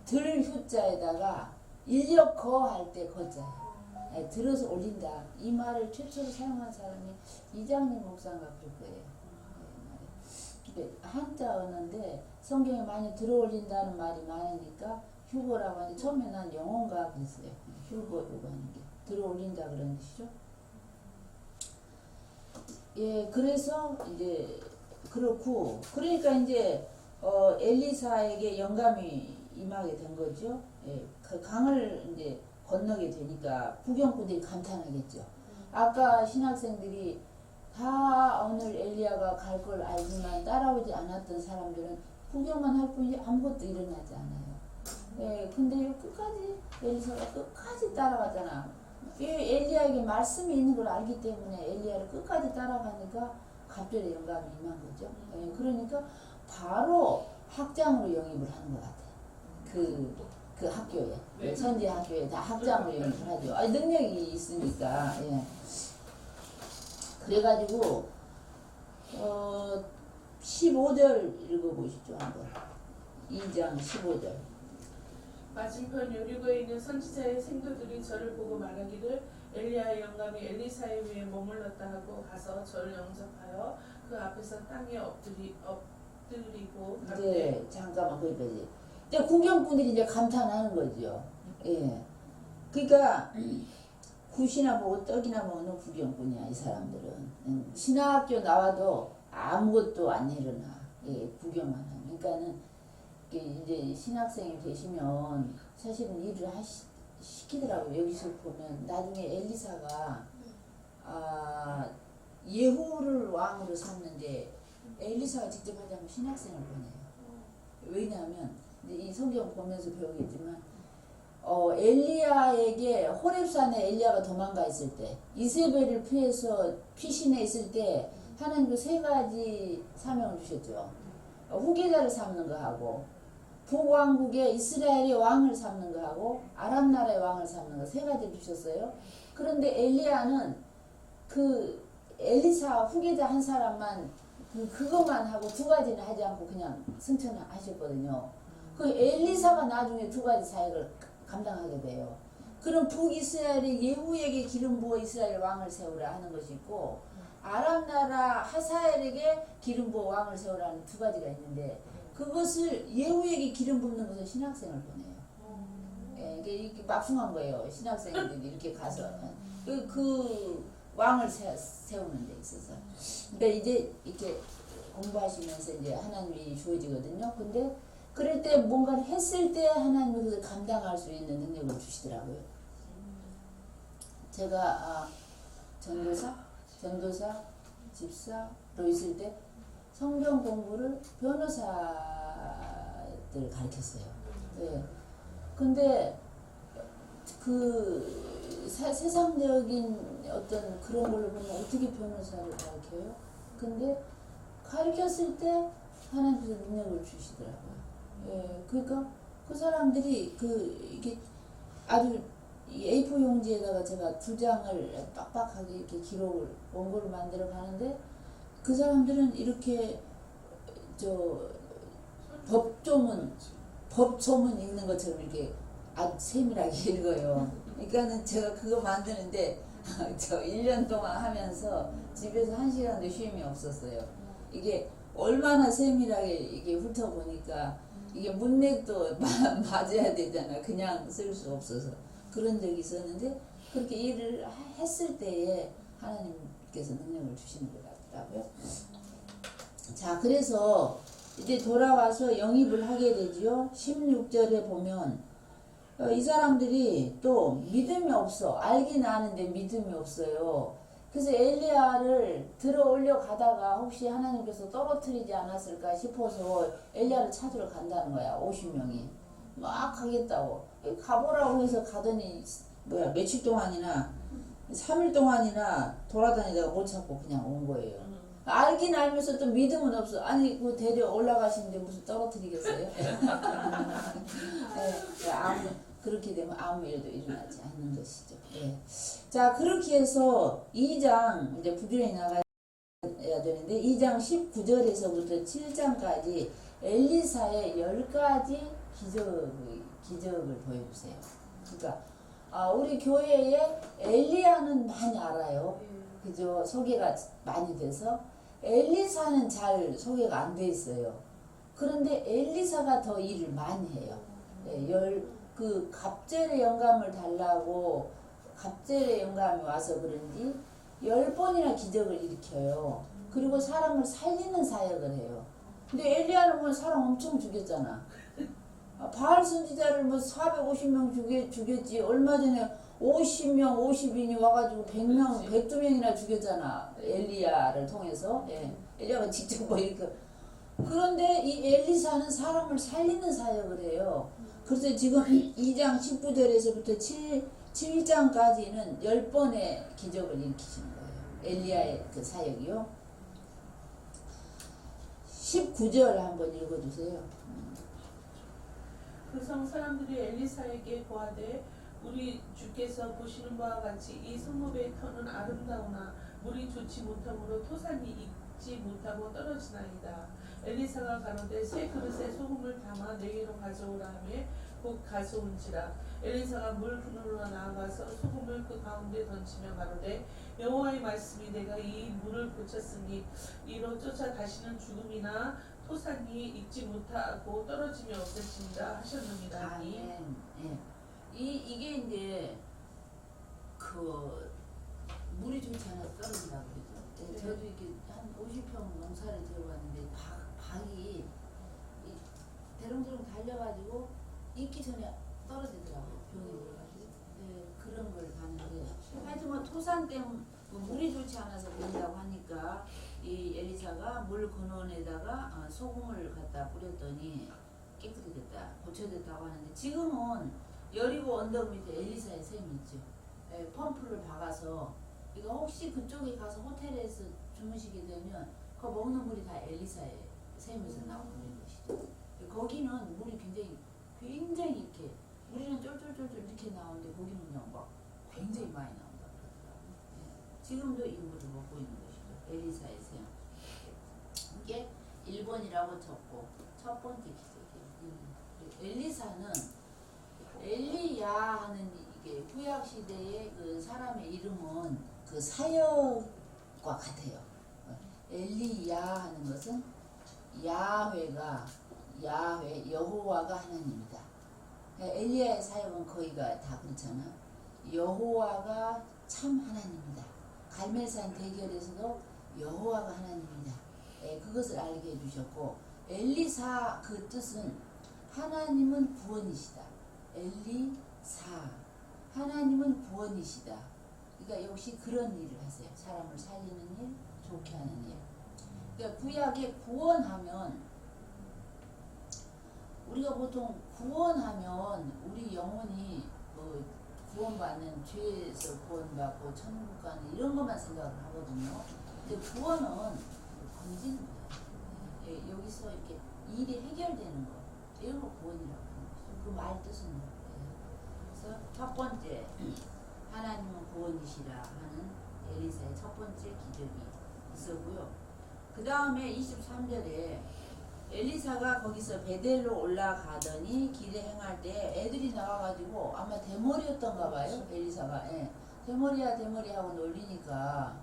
들 휴자에다가 인력거 할 때 거자예요. 들어서 올린다. 이 말을 최초로 사용한 사람이 이장님 목사인가 그럴 거예요. 한자 언어인데 성경에 많이 들어 올린다는 말이 많으니까 휴거라고 하는데 처음에 난 영어인가 그랬어요. 휴거라고 하는 게 들어 올린다 그런 뜻이죠. 예, 그래서 이제 그렇고 그러니까 이제 엘리사에게 영감이 임하게 된 거죠. 예, 그 강을 이제 건너게 되니까 구경꾼들이 감탄하겠죠. 아까 신학생들이 다 오늘 엘리야가 갈 걸 알지만 따라오지 않았던 사람들은 구경만 할 뿐이지 아무것도 일어나지 않아요. 예, 근데 끝까지 엘리사가 끝까지 따라가잖아. 엘리야에게 말씀이 있는 걸 알기 때문에 엘리야를 끝까지 따라가니까 갑절의 영감이 임한 거죠. 예, 그러니까 바로 학장으로 영입을 하는 것 같아요. 그 학교에, 네. 선지 학교에 다 학장으로 영입을 하죠. 아니, 능력이 있으니까. 예. 그래가지고 15절 읽어보시죠 한번. 2장 15절. 맞은편 여리고에 있는 선지자의 생도들이 저를 보고 말하기를 엘리야의 영감이 엘리사의 위에 머물렀다 하고 가서 저를 영접하여 그 앞에서 땅에 엎드리고 네, 잠깐만 거기까지. 이제 구경꾼들이 이제 감탄하는 거죠. 예. 그러니까 굿이나 보고 떡이나 먹는 구경꾼이야 이 사람들은. 신학교 나와도 아무것도 안 일어나. 예, 구경만 하면. 그러니까는 이제 신학생이 되시면 사실은 일을 시키더라고요. 여기서 보면 나중에 엘리사가 예후를 왕으로 삼는데 엘리사가 직접 하자면 신학생을 보내요. 왜냐하면 이 성경 보면서 배우겠지만 엘리야에게 호렙산에 엘리야가 도망가 있을 때 이세벨을 피해서 피신해 있을 때 하나님 그 세 가지 사명을 주셨죠. 후계자를 삼는 거 하고 북왕국의 이스라엘의 왕을 삼는 거 하고 아람 나라의 왕을 삼는 거 세 가지를 주셨어요. 그런데 엘리야는 그 엘리사 후계자 한 사람만 그것만 하고 두 가지는 하지 않고 그냥 승천하셨거든요. 그 엘리사가 나중에 두 가지 사역을 감당하게 돼요. 그럼 북이스라엘의 예후에게 기름 부어 이스라엘 왕을 세우라 하는 것이 있고 아람 나라 하사엘에게 기름 부어 왕을 세우라 하는 두 가지가 있는데 그것을 예후에게 기름 붓는 것을 신학생을 보내요. 이게 막중한 거예요. 신학생들이 이렇게 가서 그 왕을 세우는 데 있어서. 그러니까 이제 이렇게 공부하시면서 이제 하나님이 주어지거든요. 근데 그럴 때 뭔가를 했을 때 하나님이 그걸 감당할 수 있는 능력을 주시더라고요. 제가 전도사, 집사로 있을 때 성경 공부를 변호사들 가르쳤어요. 네. 근데 그 세상적인 어떤 그런 걸로 보면 어떻게 변호사를 가르쳐요? 근데 가르쳤을 때 하나님께서 능력을 주시더라고요. 예, 그러니까 그 사람들이 이게 아주 A4 용지에다가 제가 2장을 빡빡하게 이렇게 기록을 원고를 만들어 가는데 그 사람들은 이렇게 법조문 읽는 것처럼 이렇게 아주 세밀하게 읽어요. 그러니까는 제가 그거 만드는데 저 1년 동안 하면서 집에서 1시간도 쉼이 없었어요. 이게 얼마나 세밀하게 이게 훑어보니까 이게 문맥도 맞아야 되잖아. 그냥 쓸 수 없어서. 그런 적이 있었는데 그렇게 일을 했을 때에 하나님께서 능력을 주시는 것 같더라고요. 자, 그래서 이제 돌아와서 영입을 하게 되지요. 16절에 보면 이 사람들이 또 믿음이 없어. 알긴 아는데 믿음이 없어요. 그래서 엘리야를 들어 올려 가다가 혹시 하나님께서 떨어뜨리지 않았을까 싶어서 엘리야를 찾으러 간다는 거야. 50명이 막 가겠다고 가보라고 해서 가더니 며칠 동안이나 3일 동안이나 돌아다니다가 못 찾고 그냥 온 거예요. 알긴 알면서 또 믿음은 없어. 아니 그 데려 올라가시는데 무슨 떨어뜨리겠어요? 그렇게 되면 아무 일도 일어나지 않는 것이죠. 예. 자, 그렇게 해서 2장 이제 부지런히 나가야 되는데 2장 19절에서부터 7장까지 엘리사의 10가지 기적을 보여주세요. 그러니까 우리 교회에 엘리야는 많이 알아요. 그죠? 소개가 많이 돼서 엘리사는 잘 소개가 안 돼 있어요. 그런데 엘리사가 더 일을 많이 해요. 예, 그 갑절의 영감을 달라고 갑절의 영감이 와서 그런지 10번이나 기적을 일으켜요. 그리고 사람을 살리는 사역을 해요. 근데 엘리야는 뭐 사람 엄청 죽였잖아. 바알 선지자를 뭐 450명 죽였지. 얼마 전에 50명, 50인이 와가지고 100명, 102명이나 죽였잖아. 엘리야를 통해서. 예. 엘리야가 직접 뭐 이렇게. 그런데 이 엘리사는 사람을 살리는 사역을 해요. 그래서 지금 2장 19절에서부터 7장까지는 10번의 기적을 일으키시는 거예요. 엘리야의 그 사역이요. 19절 한번 읽어주세요. 그 성 사람들이 엘리사에게 고하되 우리 주께서 보시는 바와 같이 이 성읍의 터는 아름다우나 물이 좋지 못하므로 토산이 익지 못하고 떨어지나이다. 엘리사가 가로되 새 그릇에 소금을 담아 내게로 가져오라 하며 곧 가져온지라. 엘리사가 물 그늘로 나아가서 소금을 그 가운데 던지며 가로되 여호와의 말씀이 내가 이 물을 고쳤으니 이로 쫓아 다시는 죽음이나 토산이 익지 못하고 떨어짐이 없을진다 하셨느니라. 아멘. 예. 이게 이제 그 물이 좋지 않아서 떨어진다고 그러죠. 네. 저도 이렇게 한 50평 농사를 지어봤는데 박이 대롱대롱 달려가지고 익기 전에 떨어지더라고요. 병이 들어가지고. 네, 그런 걸 봤는데 하여튼 뭐 토산 때문에 물이 좋지 않아서 그런다고 하니까 이 엘리사가 물 근원에다가 소금을 갖다 뿌렸더니 깨끗해졌다, 고쳐졌다고 하는데, 지금은 여리고 언덕 밑에 엘리사의 샘이 있죠. 예, 펌프를 박아서, 이거 혹시 그쪽에 가서 호텔에서 주무시게 되면 그 먹는 물이 다 엘리사의 샘에서 나오는 것이죠. 거기는 물이 굉장히 이렇게, 우리는 쫄쫄쫄쫄 이렇게 나오는데 거기는 그냥 막 굉장히 많이 나온다 그러더라고요. 예, 지금도 이 물을 먹고 있는 것이죠. 엘리사의 샘. 이게 1번이라고 적고, 첫 번째 기적이에요. 엘리사는 엘리야 하는 이게 구약 시대의 그 사람의 이름은 그 사역과 같아요. 엘리야 하는 것은 야훼 여호와가 하나님이다. 엘리야의 사역은 거의가 다 그렇잖아. 여호와가 참 하나님이다. 갈멜산 대결에서도 여호와가 하나님이다. 그것을 알게 해주셨고, 엘리사 그 뜻은 하나님은 구원이시다. 엘리사, 하나님은 구원이시다. 그러니까 역시 그런 일을 하세요. 사람을 살리는 일, 좋게 하는 일. 그러니까 구약에 구원하면, 우리가 보통 구원하면 우리 영혼이 뭐 구원받는, 죄에서 구원받고 천국 가는 이런 것만 생각을 하거든요. 근데 구원은 건지는 거예요. 예, 여기서 이렇게 일이 해결되는 거, 이런 거 구원이라고 하는 거죠. 그 말 뜻은 뭐예요? 그래서 첫 번째, 하나님은 구원이시라 하는 엘리사의 첫 번째 기적이 있었고요. 그 다음에 23절에 엘리사가 거기서 베델로 올라가더니 길에 행할 때 애들이 나와가지고, 아마 대머리였던가 봐요. 엘리사가. 예. 대머리야 하고 놀리니까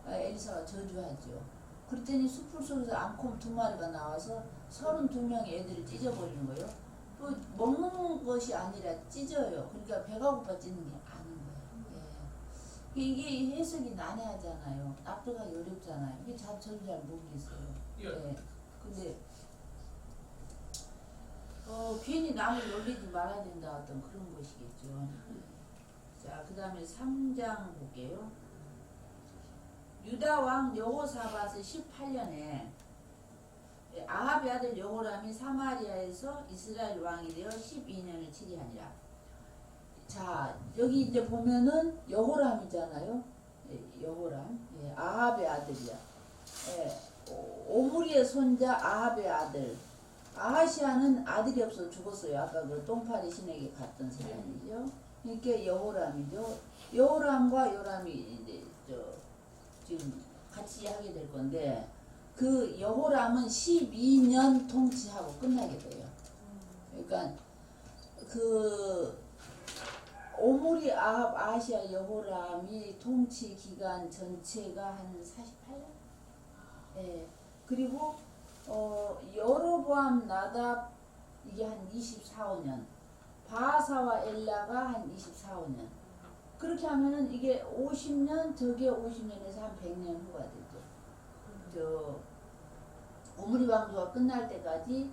엘리사가 저주하죠. 그랬더니 숲풀 속에서 암콤 2마리가 나와서 32명의 애들을 찢어버리는 거예요. 또 먹는 것이 아니라 찢어요. 그러니까 배가 고파 찢는 게 아닌 거예요. 예. 이게 해석이 난해하잖아요. 납득가 어렵잖아요. 이게 저도 잘 모르겠어요. 예. 근데 괜히 남을 놀리지 말아야 된다 어떤 그런 것이겠죠. 자, 그 다음에 3장 볼게요. 유다 왕 여호사밧의 18년에 아합의 아들 여호람이 사마리아에서 이스라엘 왕이 되어 12년을 치리하니라. 자, 여기 이제 보면은 여호람이잖아요. 여호람. 아합의 아들이야. 오므리의 손자 아합의 아들. 아하시아는 아들이 없어서 죽었어요. 아까 그 똥파리 신에게 갔던 사람이죠. 그러니까 여호람이죠. 여호람과 요람이 이제 지금 같이 하게 될 건데, 그 여호람은 12년 통치하고 끝나게 돼요. 그러니까 그 오므리 아합 아하시아 여호람이 통치 기간 전체가 한 48년? 예. 그리고 여로보암 나답 이게 한 24, 5년, 바하사와 엘라가 한 24, 5년. 그렇게 하면은 이게 50년, 저게 50년에서 한 100년 후가 되죠. 저 오므리 왕조가 끝날 때까지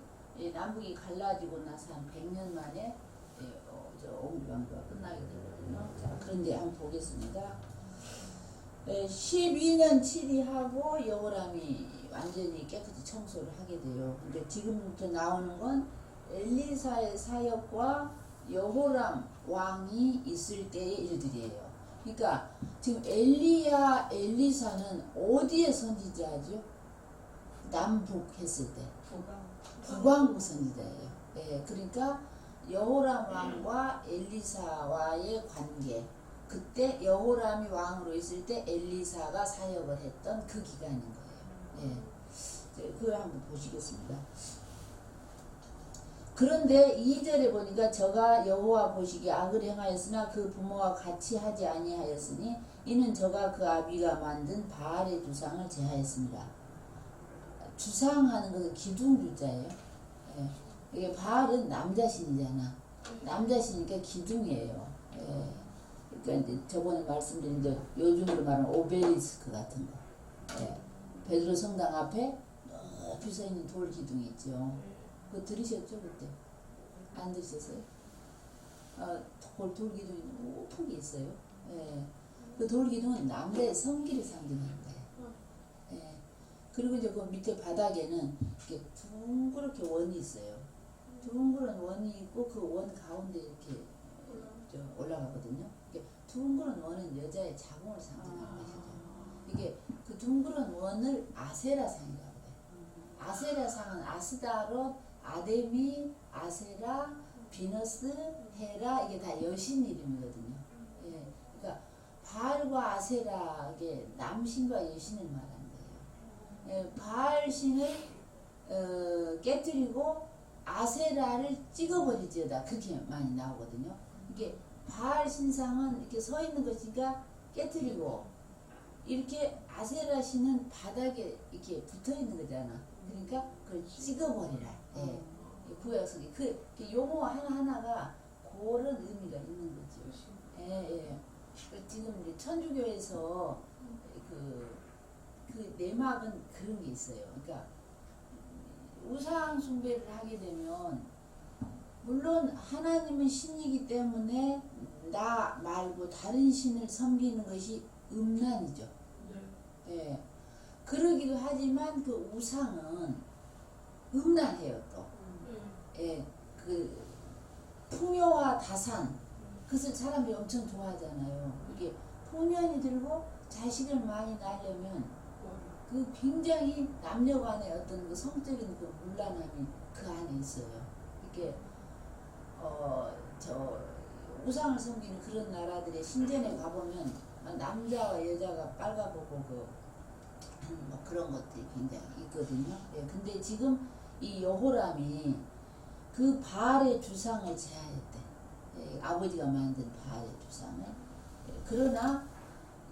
남북이 갈라지고 나서 한 100년 만에 저 오므리 왕조가 끝나게 되거든요. 자, 그런데 한번 보겠습니다. 12년 치리하고 여호람이 완전히 깨끗이 청소를 하게 돼요. 근데 지금부터 나오는 건 엘리사의 사역과 여호람 왕이 있을 때의 일들이에요. 그러니까 지금 엘리사는 어디에 선지자죠? 남북 했을 때. 북왕국 선지자예요. 네, 그러니까 여호람 왕과 엘리사와의 관계. 그때 여호람이 왕으로 있을 때 엘리사가 사역을 했던 그 기간인 거예요. 예. 그걸 한번 보시겠습니다. 그런데 2절에 보니까 저가 여호와 보시기에 악을 행하였으나 그 부모와 같이 하지 아니하였으니 이는 저가 그 아비가 만든 바알의 주상을 제하였습니다. 주상하는 것은 기둥주자예요. 예. 이게 바알은 남자신이잖아. 남자신이니까 기둥이에요. 예. 그러니까 이제 저번에 말씀드린 데 요즘으로 말하는 오벨리스크 같은 거. 예. 베드로 성당 앞에 높이 서 있는 돌 기둥이 있죠. 그거 들으셨죠 그때? 안 들으셨어요? 돌 기둥이 높은 게 있어요. 예. 그 돌 기둥은 남자의 성기를 상징하는 거예요. 예. 그리고 이제 그 밑에 바닥에는 이렇게 둥그렇게 원이 있어요. 둥그런 원이 있고 그 원 가운데 이렇게 올라가거든요. 이게 둥그런 원은 여자의 자궁을 상징하는 것이죠. 이게 그 둥그런 원을 아세라상이라고 해요. 아세라상은 아스다롯, 아데미, 아세라, 비너스, 헤라 이게 다 여신 이름이거든요. 예, 그러니까 바알과 아세라 이게 남신과 여신을 말하는 거예요. 예, 바알 신을 깨뜨리고 아세라를 찍어버리지어다 그렇게 많이 나오거든요. 이게 바알 신상은 이렇게 서 있는 것이니까 깨뜨리고 이렇게 아세라 신은 바닥에 이렇게 붙어 있는 거잖아. 그러니까 그걸 찍어버리라. 예. 구약성이 그 용어 하나하나가 그런 의미가 있는 거죠. 예. 지금 이제 천주교에서 그 내막은 그런 게 있어요. 그러니까 우상 숭배를 하게 되면 물론 하나님은 신이기 때문에 나 말고 다른 신을 섬기는 것이 음란이죠. 예. 그러기도 하지만 그 우상은 음란해요 또. 예. 그 풍요와 다산 그것을 사람들이 엄청 좋아하잖아요. 이게 풍년이 들고 자식을 많이 낳으려면 그 굉장히 남녀 간의 어떤 그 성적인 그 문란함이 그 안에 있어요. 이게 저 우상을 섬기는 그런 나라들의 신전에 가보면 남자와 여자가 빨가보고 뭐 그런 것들이 굉장히 있거든요. 예, 근데 지금 이 여호람이 그 바알의 주상을 제하였대. 예, 아버지가 만든 바알의 주상을. 예, 그러나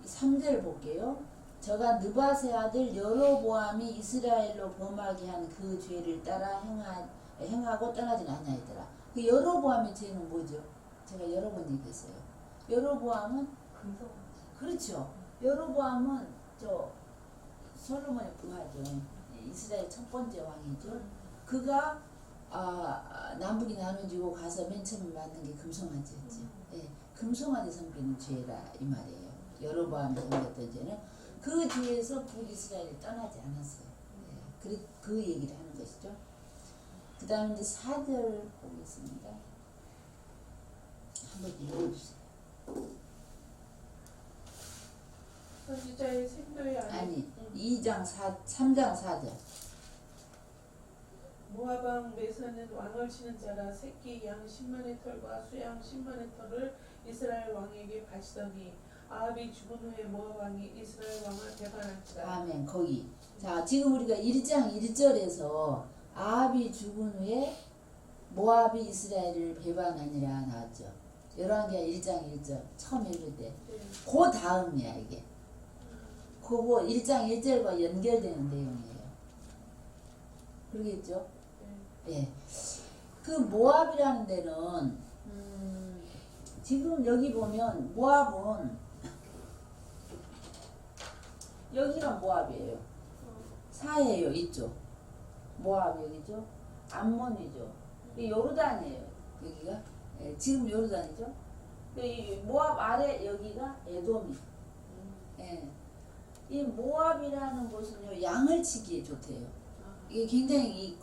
3절 볼게요. 저가 느밧의 아들 여로보암이 이스라엘로 범하게 한 그 죄를 따라 행하고 떠나지 아니하였더라. 그 여로보암의 죄는 뭐죠? 제가 여러 번 얘기했어요. 여로보암은 그렇죠. 여로보암은 저 솔로몬의 부하죠. 이스라엘 첫 번째 왕이죠. 그가 남북이 나눠지고 가서 맨 처음 만든 게 금송아지였죠. 예, 금송아지 섬기는 죄라 이 말이에요. 여로보암이 섬겼던 죄는 그 뒤에서 북이스라엘이 떠나지 않았어요. 예, 그 얘기를 하는 것이죠. 그 다음에 이제 4절 보겠습니다. 한번 읽어주세요. 선지자의 생도의 아니 3장 4절. 모압왕 메사는 왕을 치는 자라 새끼 양 10만의 털과 수양 10만의 털을 이스라엘 왕에게 바치더니 아합이 죽은 후에 모압 왕이 이스라엘 왕을 배반할지라. 아멘. 거기. 자, 지금 우리가 1장 1절에서 아합이 죽은 후에 모압이 이스라엘을 배반하니라 나왔죠. 열왕기하 1장 1절 처음 읽을 때. 그 다음이야 이게. 그거 1장 1절과 연결되는 내용이에요. 그러겠죠? 예. 그 모압이라는 데는 지금 여기 보면 모압은 여기가 모압이에요. 사해요 이쪽. 모압 여기죠. 암몬이죠. 요르단이에요. 여기가. 예, 지금 요르단이죠. 이 모압 아래 여기가 에돔이. 예. 이 모압이라는 곳은요 양을 치기에 좋대요. 이게 굉장히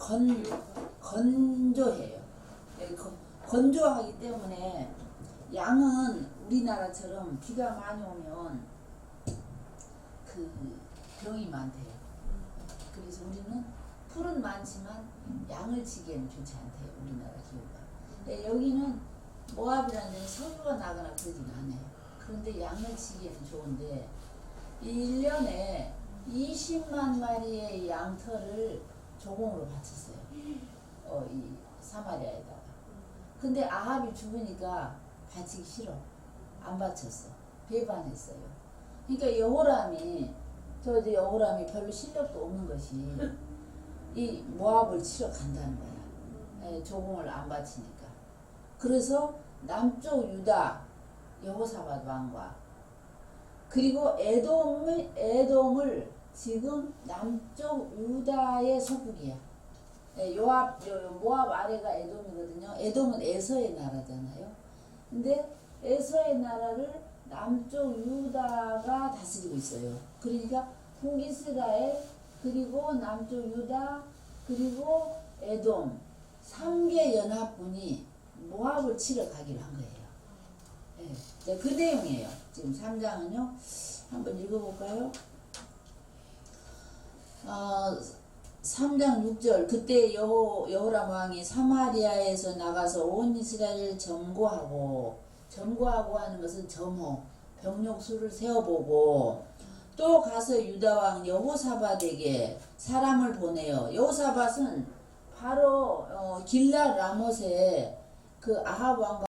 건조해요. 예, 건조하기 때문에 양은 우리나라처럼 비가 많이 오면 그 병이 많대요. 그래서 우리는 풀은 많지만 양을 치기에는 좋지 않대요. 우리나라 기후가. 예, 여기는 모압이라는 데는 석유가 나거나 그러진 않아요. 그런데 양을 치기에는 좋은데 1년에 20만 마리의 양털을 조공으로 바쳤어요. 이 사마리아에다가. 근데 아합이 죽으니까 바치기 싫어. 안 바쳤어. 배반했어요. 그러니까 여호람이 별로 실력도 없는 것이 이 모압을 치러 간다는 거야. 조공을 안 바치니까. 그래서 남쪽 유다 여호사밧 왕과 그리고 에돔을 지금 남쪽 유다의 소국이야. 모압 아래가 에돔이거든요. 에돔은 에서의 나라잖아요. 근데 에서의 나라를 남쪽 유다가 다스리고 있어요. 그러니까 북이스라엘 그리고 남쪽 유다, 그리고 에돔 3개 연합군이 모압을 치러 가기로 한 거예요. 예. 그 내용이에요. 지금 3장은요. 한번 읽어볼까요? 3장 6절 그때 여호람 왕이 사마리아에서 나가서 온 이스라엘을 점거하고 하는 것은 점호 병력 수를 세어보고 또 가서 유다 왕 여호사밧에게 사람을 보내요. 여호사밧은 바로 길랏 라못에 그 아합 왕과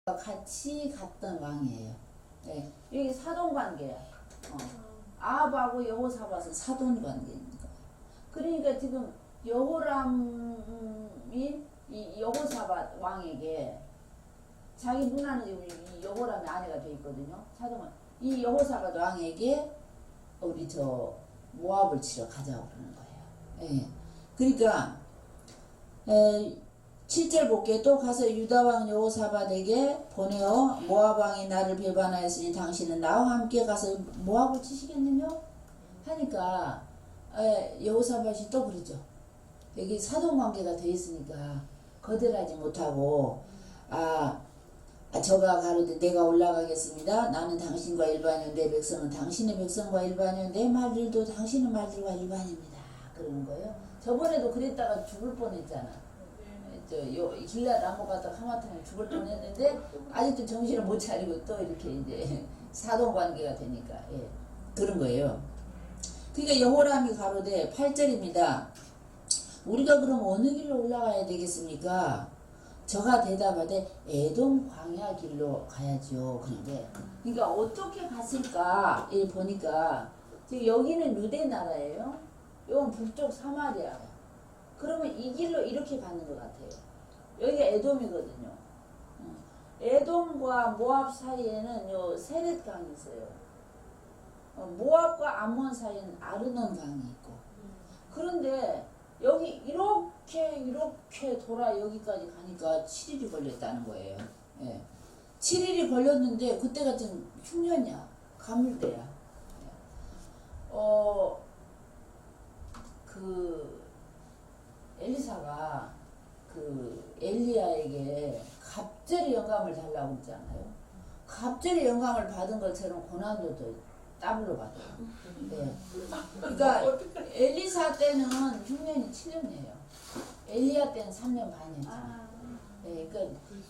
같이 갔던 왕이에요. 네. 여기 사돈관계야. 아합하고 여호사밧은 사돈관계입니다. 그러니까 지금 여호람이 이 여호사밧 왕에게 자기 누나는 이 여호람의 아내가 돼 있거든요. 사돈관. 이 여호사밧 왕에게 우리 모압을 치러 가자고 그러는 거예요. 예. 그러니까 7절 볼게요. 또 가서 유다왕 여호사밧에게 보내어 모압 왕이 나를 배반하였으니 당신은 나와 함께 가서 모압을 치시겠느냐? 하니까 여호사밧이 또 그러죠. 여기 사돈관계가 돼 있으니까 거절하지 못하고 저가 가로되 내가 올라가겠습니다. 나는 당신과 일반이요 내 백성은 당신의 백성과 일반이요 내 말들도 당신의 말들과 일반입니다. 그러는 거예요. 저번에도 그랬다가 죽을 뻔했잖아. 길랏 라모 갔다 하마터면 죽을 뻔했는데 아직도 정신을 못 차리고 또 이렇게 이제 사돈관계가 되니까 그런 거예요. 그러니까 여호람이 가로되 8절입니다. 우리가 그럼 어느 길로 올라가야 되겠습니까? 저가 대답하되 에돔 광야 길로 가야죠. 그런데 그러니까 어떻게 갔을까? 보니까 지금 여기는 루데 나라예요. 이건 북쪽 사마리아예요. 그러면 이 길로 이렇게 가는 것 같아요. 여기가 에돔이거든요. 에돔과 모압 사이에는 요 세렛강이 있어요. 모압과 암몬 사이에는 아르논 강이 있고. 그런데 여기 이렇게 돌아 여기까지 가니까 7일이 걸렸다는 거예요. 7일이 걸렸는데 그때가 지금 흉년이야. 가물대야. 엘리사가 엘리야에게 갑절의 영감을 달라고 했잖아요. 갑절의 영감을 받은 것처럼 고난도 더블로 받아요. 그러니까 엘리사 때는 흉년이 7년이에요. 엘리야 때는 3년 반이었잖아요. 그러니까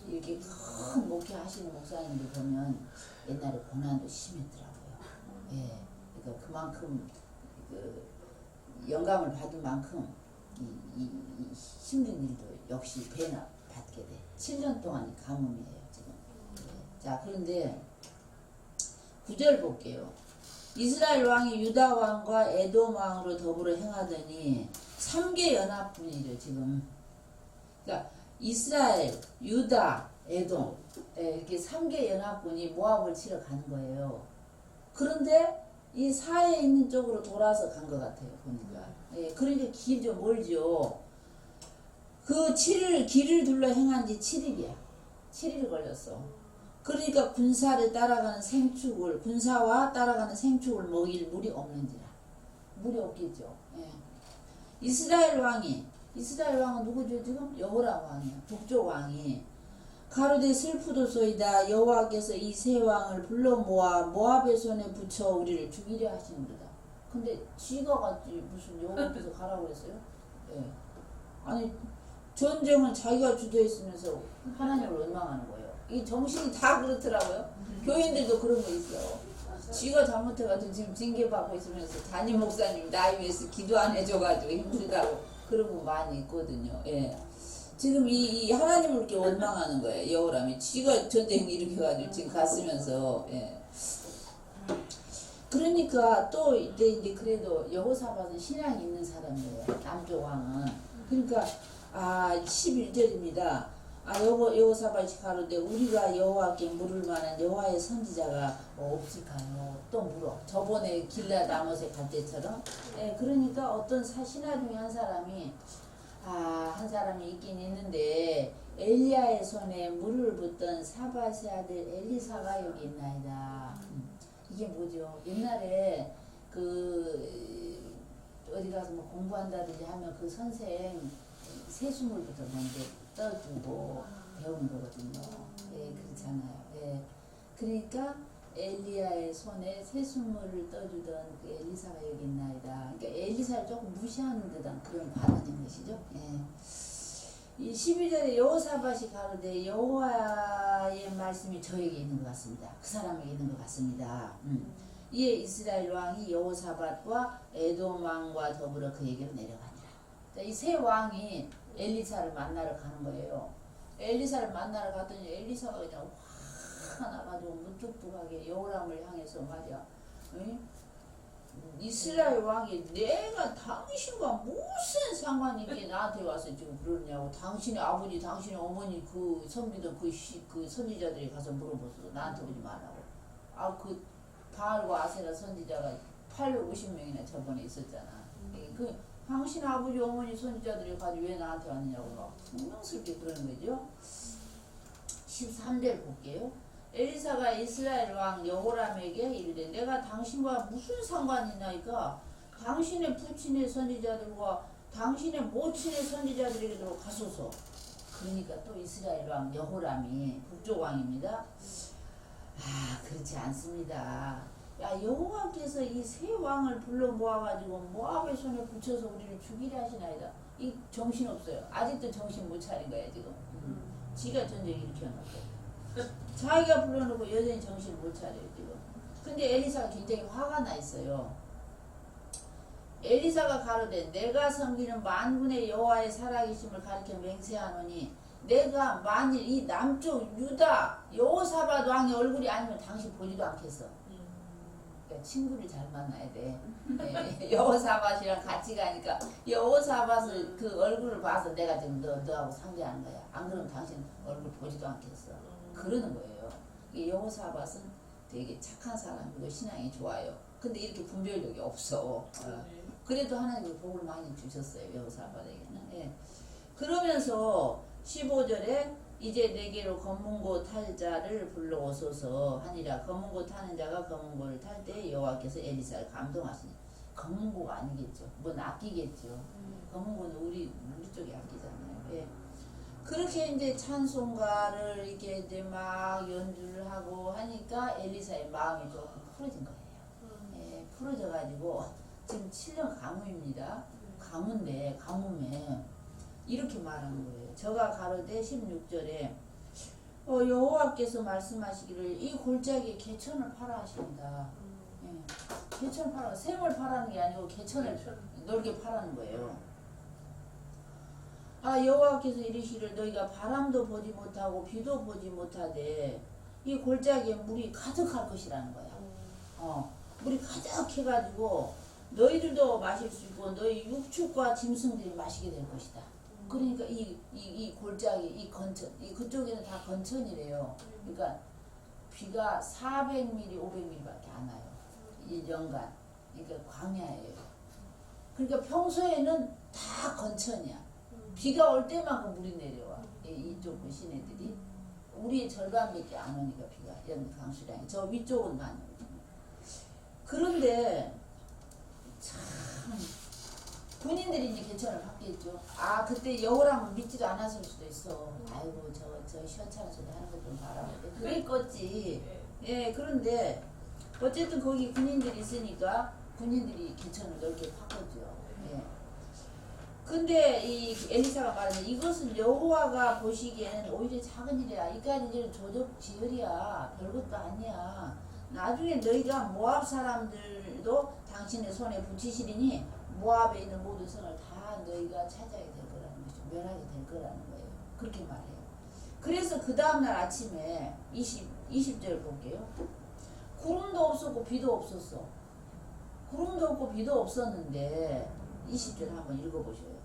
이렇게 큰 목회하시는 목사님들 보면 옛날에 고난도 심했더라고요. 그러니까 그만큼 영감을 받은 만큼 이 힘든 일도 역시 배나 받게 돼. 7년 동안 가뭄이에요 지금. 자 그런데 9절 볼게요. 이스라엘 왕이 유다 왕과 에돔 왕으로 더불어 행하더니 3개 연합군이죠 지금. 그러니까 이스라엘, 유다, 에돔 이렇게 3개 연합군이 모압을 치러 가는 거예요. 그런데 이 사해에 있는 쪽으로 돌아서 간 것 같아요 보니까. 그러니까 길이 좀 멀죠. 그 7일 길을 둘러 행한 지 7일이야. 7일 걸렸어. 그러니까 군사와 따라가는 생축을 먹일 물이 없는지라. 물이 없겠죠. 이스라엘 왕은 누구죠 지금? 여호람 왕이야. 북쪽 왕이. 가로되 슬프도소이다. 여호와께서 이 세 왕을 불러 모아 모압의 손에 붙여 우리를 죽이려 하시는도다. 근데 쥐가 갔지 무슨 여호와께서 가라고 했어요? 아니 전쟁은 자기가 주도했으면서 하나님을 원망하는 거예요. 이 정신이 다 그렇더라고요. 교인들도 그런 거 있어. 쥐가 잘못해가지고 지금 징계받고 있으면서 담임 목사님 나이 위해서 기도 안 해줘가지고 힘들다고 그런 거 많이 있거든요. 지금 이 하나님을 이렇게 원망하는 거예요. 여호람이 쥐가 전쟁 일으켜가지고 지금 갔으면서. 그러니까 또 이제 그래도 여호사밧은 신앙이 있는 사람이에요. 남쪽 왕은. 그러니까 11절입니다. 여호사밧이 가로되 우리가 여호와께 물을 만한 여호와의 선지자가 없을까요? 또 물어. 저번에 길랏 라못에 갈 때처럼. 그러니까 어떤 신하 중에 한 사람이 있긴 있는데 엘리야의 손에 물을 붓던 사밧의 아들 엘리사가 여기 있나이다. 이게 뭐죠? 옛날에 어디 가서 뭐 공부한다든지 하면 그 선생 세수물부터 먼저 떠주고 배우는 거거든요. 예, 그렇잖아요. 예. 그러니까 엘리야의 손에 세수물을 떠주던 그 엘리사가 여기 있나이다. 그러니까 엘리사를 조금 무시하는 듯한 그런 반응인 것이죠. 예. 이 12절에 여호사밧이 가로되 여호와의 말씀이 저에게 있는 것 같습니다. 그 사람에게 있는 것 같습니다. 이에 이스라엘 왕이 여호사밧과 에돔 왕과 더불어 그에게로 내려가니라. 이 세 왕이 엘리사를 만나러 가는 거예요. 엘리사를 만나러 갔더니 엘리사가 그냥 화가 나가지고 무뚝뚝하게 여호람을 향해서 말이야. 응? 이스라엘 왕이 내가 당신과 무슨 상관이 있게 나한테 와서 지금 그러냐고. 당신의 아버지, 당신의 어머니 그 선비들 그 선지자들이 가서 물어보소. 나한테 오지 말라고. 그 바알과 아세라 선지자가 850명이나 저번에 있었잖아. 그 당신 아버지 어머니 선지자들이 가지고 왜 나한테 왔느냐고 막 분명스럽게 그러는 거죠. 13절 볼게요. 엘리사가 이스라엘 왕 여호람에게 이르되 내가 당신과 무슨 상관이 있나이까 당신의 부친의 선지자들과 당신의 모친의 선지자들에게도 가소서. 그러니까 또 이스라엘 왕 여호람이 북쪽 왕입니다. 그렇지 않습니다. 야, 여호와께서 이 세 왕을 불러 모아가지고 모압의 손에 붙여서 우리를 죽이려 하시나이다. 이 정신없어요. 아직도 정신 못 차린 거야 지금. 지가 전쟁 일으켜놓고 자기가 불러놓고 여전히 정신을 못 차려요 지금. 근데 엘리사가 굉장히 화가 나 있어요. 엘리사가 가로되 내가 섬기는 만군의 여호와의 살아계심을 가리켜 맹세하노니 내가 만일 이 남쪽 유다 여호사밧 왕의 얼굴이 아니면 당신 보지도 않겠어. 그러니까 친구를 잘 만나야 돼. 여호사밧이랑 같이 가니까 여호사밧을 그 얼굴을 봐서 내가 지금 너하고 상대하는 거야. 안 그러면 당신 얼굴 보지도 않겠어. 그러는 거예요. 여호사밧은 되게 착한 사람이고 신앙이 좋아요. 근데 이렇게 분별력이 없어. 그래도 하나님이 복을 많이 주셨어요. 여호사밧에게는. 예. 그러면서 15절에 이제 내게로 검은고 탈 자를 불러오소서 하니라. 검은고 타는 자가 검은고를 탈 때 여호와께서 엘리사를 감동하시니. 검은고가 아니겠죠. 뭔 악기겠죠. 검은고는 우리 쪽에 악기잖아요. 예. 그렇게 이제 찬송가를 이렇게 이제 막 연주를 하고 하니까 엘리사의 마음이 조금 풀어진 거예요. 예, 풀어져가지고 지금 7년 가무입니다. 가뭄에 이렇게 말하는 거예요. 저가 가로되 16절에 여호와께서 말씀하시기를 이 골짜기에 개천을 팔아 하십니다. 예, 개천 팔아, 샘을 파라는 게 아니고 개천을 넓게 파라는 거예요. 여호와께서 이르시기를 너희가 바람도 보지 못하고 비도 보지 못하되 이 골짜기에 물이 가득할 것이라는 거야. 물이 가득해가지고 너희들도 마실 수 있고 너희 육축과 짐승들이 마시게 될 것이다. 그러니까 이 골짜기, 이 건천, 그쪽에는 다 건천이래요. 그러니까 비가 400mm, 500mm밖에 안 와요. 1년간. 그러니까 광야예요. 그러니까 평소에는 다 건천이야. 비가 올 때만큼 물이 내려와. 이쪽 시내들이. 우리의 절반밖에 안 오니까 비가, 이런 강수량이. 저 위쪽은 많이 오거든요. 그런데 참 군인들이 이제 개천을 받겠죠. 그때 여호람은 믿지도 않았을 수도 있어. 아이고 저 시원찮은 소리 하는 것 좀 봐라. 그랬겠지. 예, 그런데 어쨌든 거기 군인들이 있으니까 군인들이 개천을 넓게 팠거죠. 예. 근데 이 엘리사가 말하는 이것은 여호와가 보시기에는 오히려 작은 일이야. 이까지 일은 조적지혈이야. 별것도 아니야. 나중에 너희가 모압 사람들도 당신의 손에 붙이시리니 모압에 있는 모든 성을 다 너희가 차지하게 될 거라는 것이죠. 멸하게 될 거라는 거예요. 그렇게 말해요. 그래서 그 다음날 아침에 20절 볼게요. 구름도 없었고 비도 없었어. 구름도 없고 비도 없었는데 20절 한번 읽어보셔요.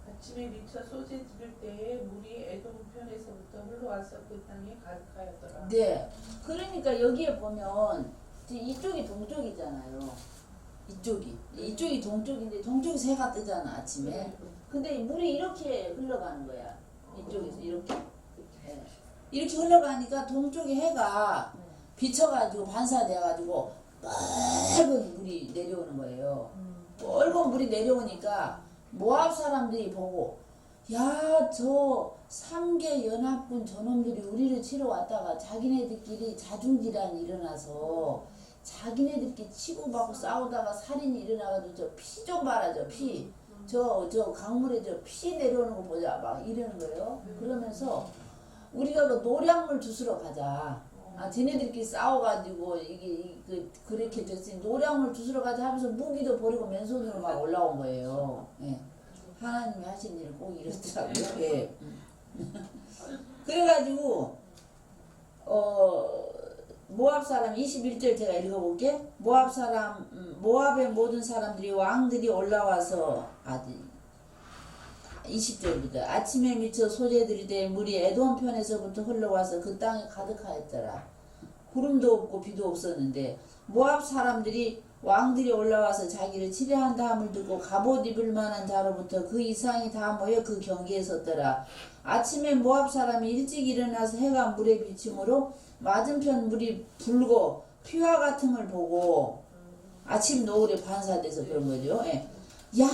아침에 미쳐 소재 들을 때에 물이 에돔 편에서부터 흘러와서 그 땅에 가득하였더라. 네. 그러니까 여기에 보면 이쪽이 동쪽이잖아요. 이쪽이 동쪽인데 동쪽에서 해가 뜨잖아 아침에. 근데 물이 이렇게 흘러가는 거야. 이쪽에서 이렇게. 네. 이렇게 흘러가니까 동쪽에 해가 비쳐가지고 반사돼가지고 빨간 물이 내려오는 거예요. 뻘건 물이 내려오니까 모압 사람들이 보고 야, 저 3개 연합군 저놈들이 우리를 치러 왔다가 자기네들끼리 자중질환이 일어나서 자기네들끼리 치고받고 싸우다가 살인이 일어나가지고 저 피 좀 봐라, 저 피. 저 강물에 저 피 내려오는 거 보자. 막 이러는 거예요. 그러면서 우리가 그 노량물 주스러 가자. 아, 쟤네들끼리 싸워가지고 그렇게 됐으니 노량물 주스러 가자 하면서 무기도 버리고 맨손으로 막 올라온 거예요. 예. 하나님이 하신 일을 꼭 이렇더라고요. 예. 그래가지고 모압 사람 21절 제가 읽어볼게. 모압의 모든 사람들이 왕들이 올라와서 20절부터 아침에 미쳐 소재들이 돼 물이 에돔 편에서부터 흘러와서 그 땅에 가득하였더라. 구름도 없고 비도 없었는데 모압 사람들이 왕들이 올라와서 자기를 치려한 다음을 듣고 갑옷 입을 만한 자로부터 그 이상이 다 모여 그 경계에 섰더라. 아침에 모압 사람이 일찍 일어나서 해가 물에 비침으로 맞은편 물이 붉고 피와 같음을 보고 아침 노을에 반사돼서 그런 거죠. 예. 야,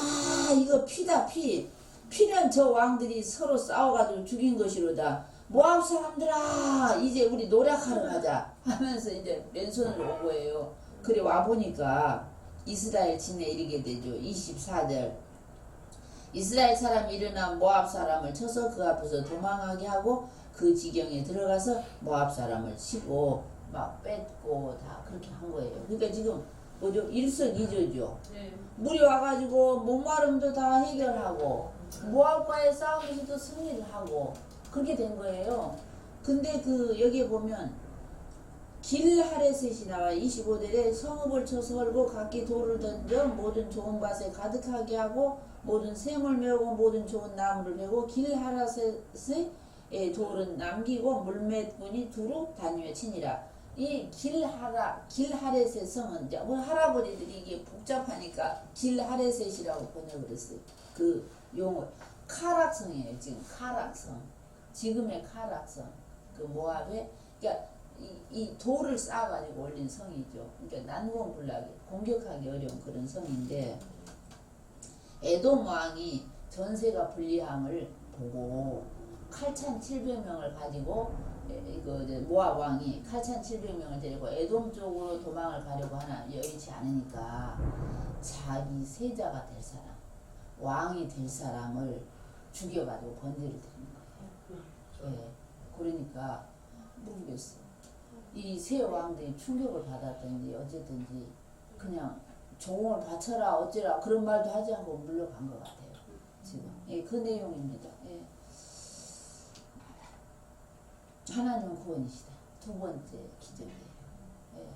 이거 피다 피. 피는 저 왕들이 서로 싸워가지고 죽인 것이로다. 모압 사람들아, 이제 우리 노력하러 가자 하면서 이제 맨손으로 온 거예요. 그래 와보니까 이스라엘 진에 이르게 되죠. 24절. 이스라엘 사람이 일어나 모압 사람을 쳐서 그 앞에서 도망하게 하고 그 지경에 들어가서 모압 사람을 치고 막 뺏고 다 그렇게 한 거예요. 그러니까 지금 뭐죠? 일석이조죠. 네. 물이 와가지고 목마름도 다 해결하고 모압과의 싸움에서도 승리를 하고 그렇게 된 거예요. 근데 여기에 보면 길하레셋이 나와 25절에 성읍을 쳐서 헐고 각기 돌을 던져 모든 좋은 밭에 가득하게 하고 모든 샘을 메우고 모든 좋은 나무를 베고 길하레셋의 돌은 남기고 물맷군이 두루 다니며 치니라. 이 길하레셋 성은 이제 우리 할아버지들이 이게 복잡하니까 길하레셋이라고 번역을 했어요. 그 용어 카락성이에요. 지금 카락성, 지금의 카락성, 그 모압에 그러니까 이 돌을 쌓아가지고 올린 성이죠. 그러니까 난공불락이 공격하기 어려운 그런 성인데 에돔 왕이 전세가 불리함을 보고 칼찬 700명을 가지고 모압 왕이 칼찬 700명을 데리고 에돔 쪽으로 도망을 가려고 하나 여의치 않으니까 자기 세자가 될 사람, 왕이 될 사람을 죽여가지고 번제를 드리는 거예요. 예. 그러니까 모르겠어. 이 세 왕들이 충격을 받았던지 어쨌든지 그냥 종을 바쳐라 어쩌라 그런 말도 하지 않고 물러간 것 같아요. 지금 예, 그 내용입니다. 예. 하나님은 구원이시다. 두 번째 기적이에요. 예.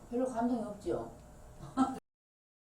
별로 감동이 없죠.